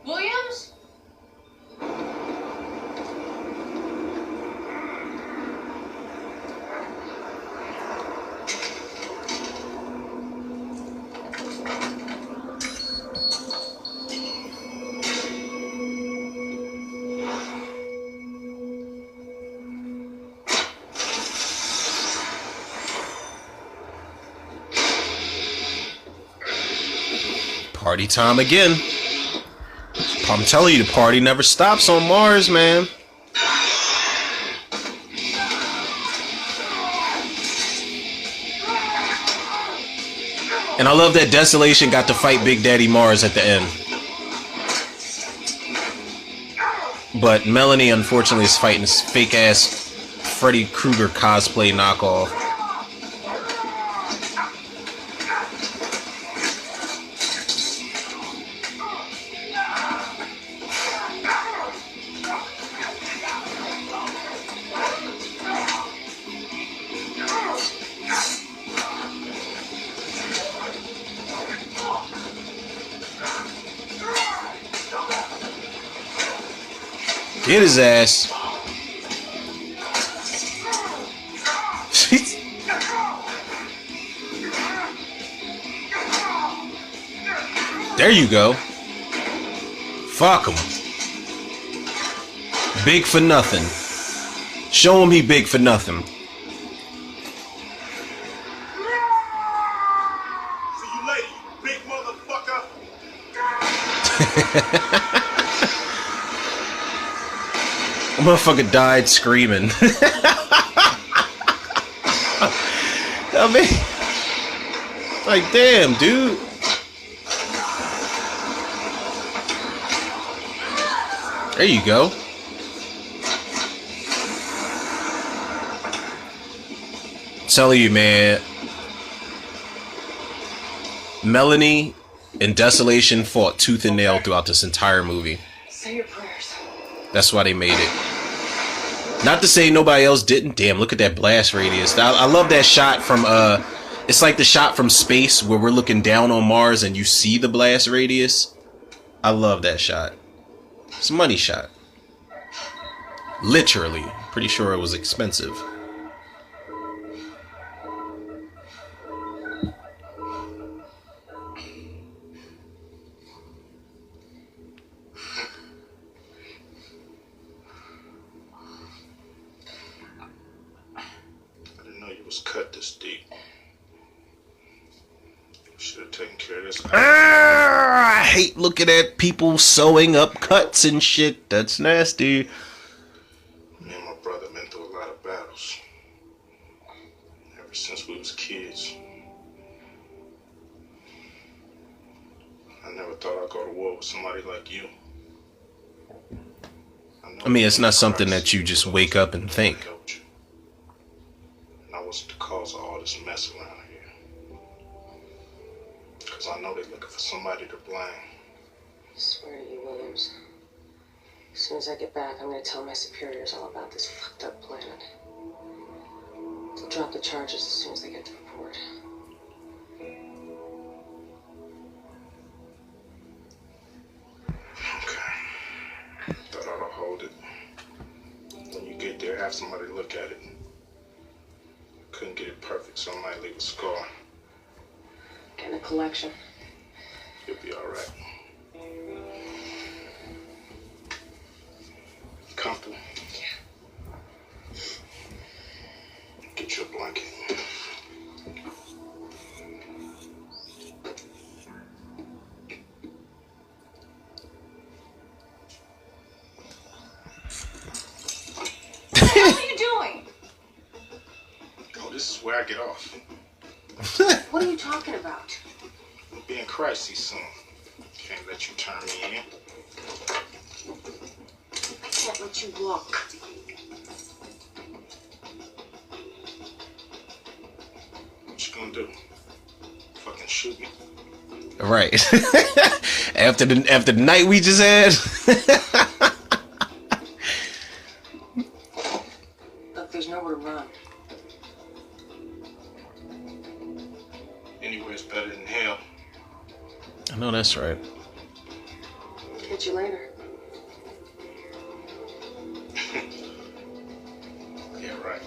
Williams? Party time again. I'm telling you, the party never stops on Mars, man. And I love that Desolation got to fight Big Daddy Mars at the end. But Melanie, unfortunately, is fighting this fake-ass Freddy Krueger cosplay knockoff. Get his ass. There you go. Fuck him. Big for nothing. Show him he big for nothing. See you later, you big motherfucker. Motherfucker died screaming. I mean, like, damn, dude. There you go. I'm telling you, man. Melanie and Desolation fought tooth and nail throughout this entire movie. Say your prayers. That's why they made it. Not to say nobody else didn't. Damn, look at that blast radius. I love that shot from, it's like the shot from space where we're looking down on Mars and you see the blast radius. I love that shot. It's a money shot. Literally. Pretty sure it was expensive. Cut this deep. Should have taken care of this. I hate looking at people sewing up cuts and shit. That's nasty. Me and my brother been through a lot of battles. Ever since we was kids. I never thought I'd go to war with somebody like you. I mean, it's not something that you just wake up and think. The cause of all this mess around here. Because I know they're looking for somebody to blame. I swear to you, Williams. As soon as I get back, I'm going to tell my superiors all about this fucked up planet. They'll drop the charges as soon as they get to the port. Okay. Thought I ought to hold it. When you get there, have somebody look at it. Couldn't get it perfect, so I might leave a scar. Getting a collection. You'll be all right. Comfortable? Yeah. Get you a blanket. What are you doing? This is where I get off. What are you talking about? We'll be in crisis soon. Can't let you turn me in. I can't let you walk. What you gonna do? Fucking shoot me? Right. after the night we just had. Look, there's nowhere to run. anywhere's better than hell. I know that's right. Catch you later. Yeah, right.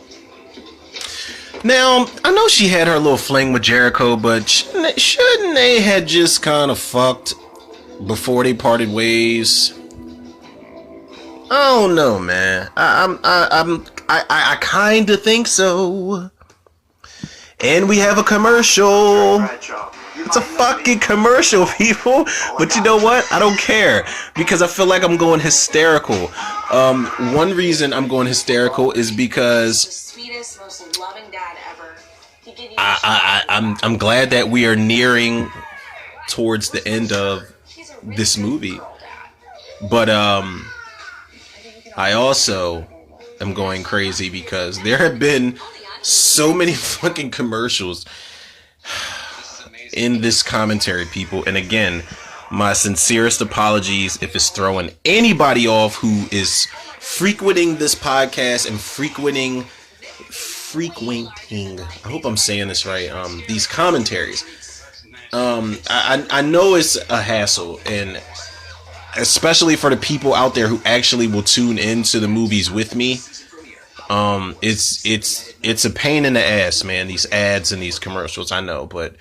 Now, I know she had her little fling with Jericho, but shouldn't they had just kind of fucked before they parted ways? I don't know, man. I kind of think so. And we have a commercial. It's a fucking commercial, people. But you know what? I don't care because I feel like I'm going hysterical. One reason I'm going hysterical is because The sweetest, most loving dad ever. He gave you I'm glad that we are nearing towards the end of He's a really this good movie. girl, Dad. But I also am going crazy because there have been so many fucking commercials in this commentary, people. And again, my sincerest apologies if it's throwing anybody off who is frequenting this podcast and frequenting, I hope I'm saying this right, these commentaries. I know it's a hassle, and especially for the people out there who actually will tune into the movies with me. It's a pain in the ass, man, these ads and these commercials, I know, but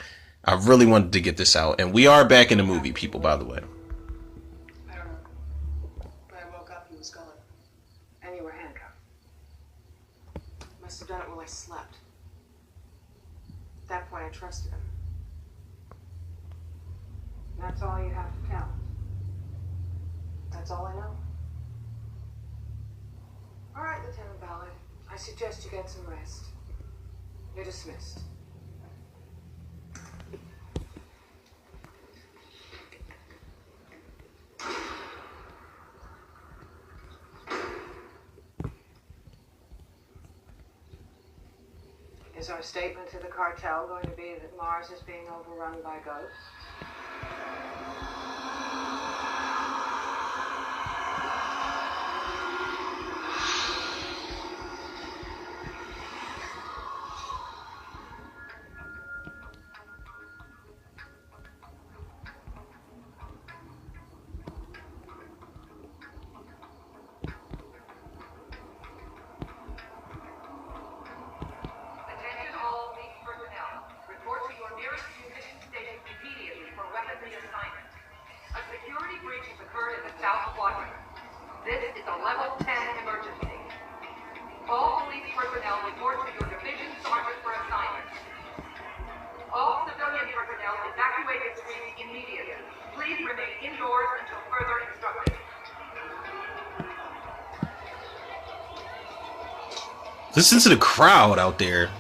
I really wanted to get this out. And we are back in the movie, people, by the way. I don't know. When I woke up, he was gone. And you were handcuffed. Must have done it while I slept. At that point, I trusted him. And that's all you have to tell. That's all I know. All right, Lieutenant Ballard. I suggest you get some rest. You're dismissed. Is our statement to the cartel going to be that Mars is being overrun by ghosts? Attention all police personnel. Report to your nearest munition station immediately for weapon reassignment. A security breach has occurred in the South Quadrant. This is a level 10 emergency. All police personnel report to your division sergeant for assignment. All civilian personnel evacuate the streets immediately. Please remain indoors until further instructions. Listen to the crowd out there.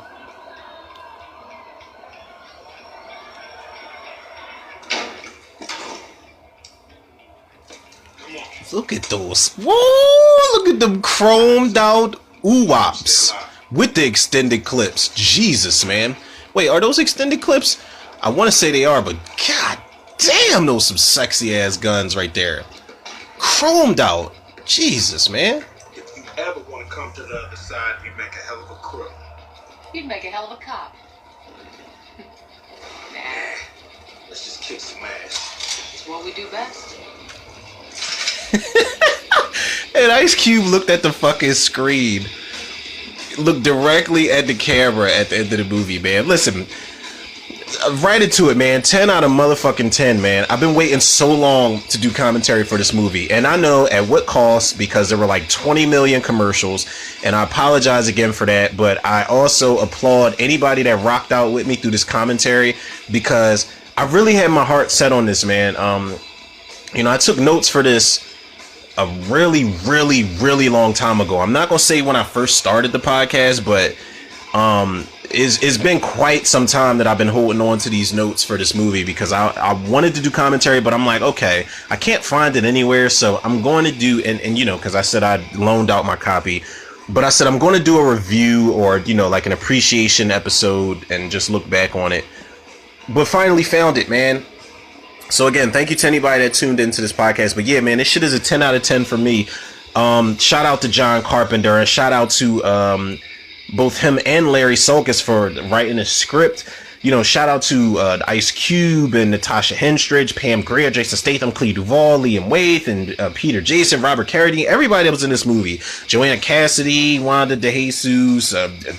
Look at those. Whoa, look at them chromed out ooh-wops with the extended clips. Jesus, man. Wait, are those extended clips? I want to say they are, but god damn, those some sexy ass guns right there. Chromed out. Jesus, man. If you ever want to come to the other side, you make a hell of a crook. You'd make a hell of a cop. Nah, let's just kick some ass. It's what we do best. And Ice Cube looked at the fucking screen. Looked directly at the camera at the end of the movie, man. Listen, right into it, man. 10 out of motherfucking 10, man. I've been waiting so long to do commentary for this movie. And I know at what cost, because there were like 20 million commercials. And I apologize again for that. But I also applaud anybody that rocked out with me through this commentary, because I really had my heart set on this, man. You know, I took notes for this a really long time ago. I'm not gonna say when I first started the podcast, but it's been quite some time that I've been holding on to these notes for this movie, because I wanted to do commentary, but I'm like, okay, I can't find it anywhere, so I'm going to do, and you know, because I said I loaned out my copy, but I said I'm going to do a review, or you know, like an appreciation episode, and just look back on it. But finally found it, man. So again, thank you to anybody that tuned into this podcast. But yeah, man, this shit is a 10 out of 10 for me. Shout out to John Carpenter, and shout out to both him and Larry Sulkus for writing the script. shout out to Ice Cube and Natasha Henstridge, Pam Grier, Jason Statham, Clea Duvall, Liam Waithe, and Peter Jason, Robert Carradine, everybody that was in this movie. Joanna Cassidy, Wanda DeJesus,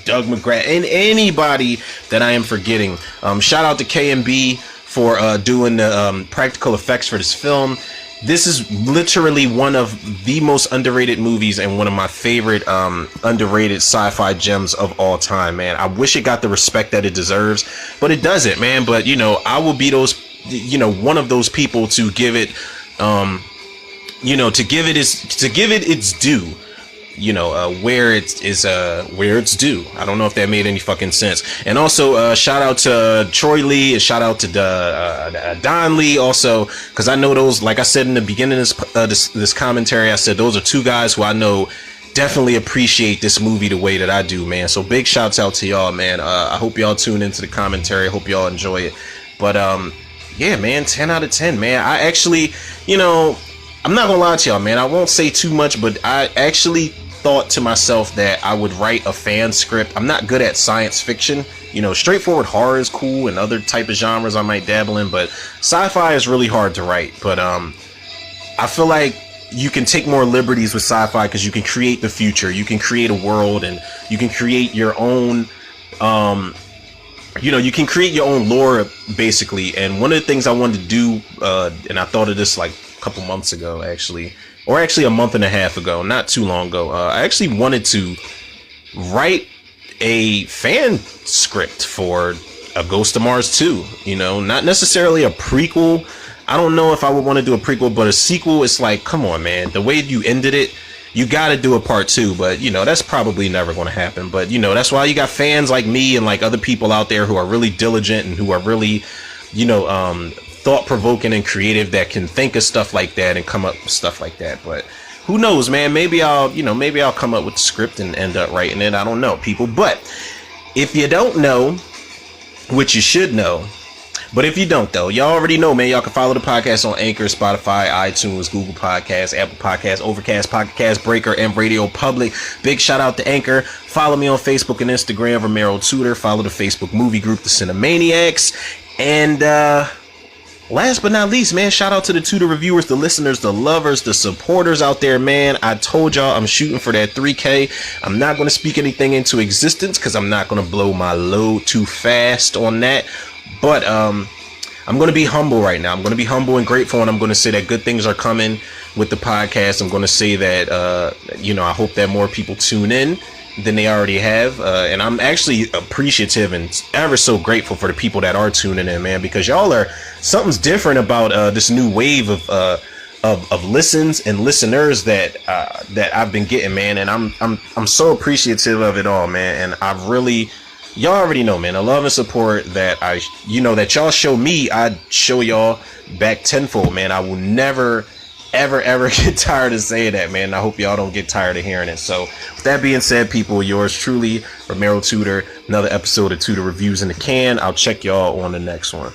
Doug McGrath, and anybody that I am forgetting. Shout out to KMB for doing the practical effects for this film. This is literally one of the most underrated movies and one of my favorite underrated sci-fi gems of all time, man. I wish it got the respect that it deserves, but it doesn't, man. But I will be one of those people to give it to give it its due. Where it's due. I don't know if that made any fucking sense. And also, shout out to Troy Lee and shout out to Don Lee also, because I know those, like I said in the beginning of this commentary, I said those are two guys who I know definitely appreciate this movie the way that I do, man. So big shouts out to y'all, man. I hope y'all tune into the commentary. I hope y'all enjoy it. But yeah, man, 10 out of 10, man. I actually, I'm not gonna lie to y'all, man. I won't say too much, but I actually thought to myself that I would write a fan script. I'm not good at science fiction. Straightforward horror is cool and other type of genres I might dabble in, but sci-fi is really hard to write. But I feel like you can take more liberties with sci-fi because you can create the future, you can create a world, and you can create your own you can create your own lore basically. And one of the things I wanted to do, and I thought of this like a couple months ago actually a month and a half ago, not too long ago, I actually wanted to write a fan script for a Ghost of Mars 2, not necessarily a prequel. I don't know if I would want to do a prequel, but a sequel, it's like, come on, man, the way you ended it, you got to do a part 2, but that's probably never going to happen. But that's why you got fans like me and like other people out there who are really diligent and who are really, thought-provoking and creative that can think of stuff like that and come up with stuff like that. But who knows, man? Maybe I'll come up with the script and end up writing it. I don't know, people. But if you don't know, which you should know, but if you don't though, y'all already know, man. Y'all can follow the podcast on Anchor, Spotify, iTunes, Google Podcasts, Apple Podcasts, Overcast, Podcast Breaker, and Radio Public. Big shout out to Anchor. Follow me on Facebook and Instagram, Romero Tudor. Follow the Facebook movie group, The Cinemaniacs. And last but not least, man, shout out to the Tudor reviewers, the listeners, the lovers, the supporters out there, man. I told y'all I'm shooting for that 3K. I'm not going to speak anything into existence because I'm not going to blow my load too fast on that. But I'm going to be humble right now. I'm going to be humble and grateful, and I'm going to say that good things are coming with the podcast. I'm going to say that, I hope that more people tune in than they already have. And I'm actually appreciative and ever so grateful for the people that are tuning in, man, because y'all are, something's different about this new wave of listens and listeners that I've been getting, man. And I'm so appreciative of it all, man. And I've really, y'all already know, man, the love and support that that y'all show me, I show y'all back tenfold, man. I will never, ever get tired of saying that, man. I hope y'all don't get tired of hearing it. So with that being said, people, yours truly, Romero Tudor, another episode of Tudor Reviews in the can. I'll check y'all on the next one.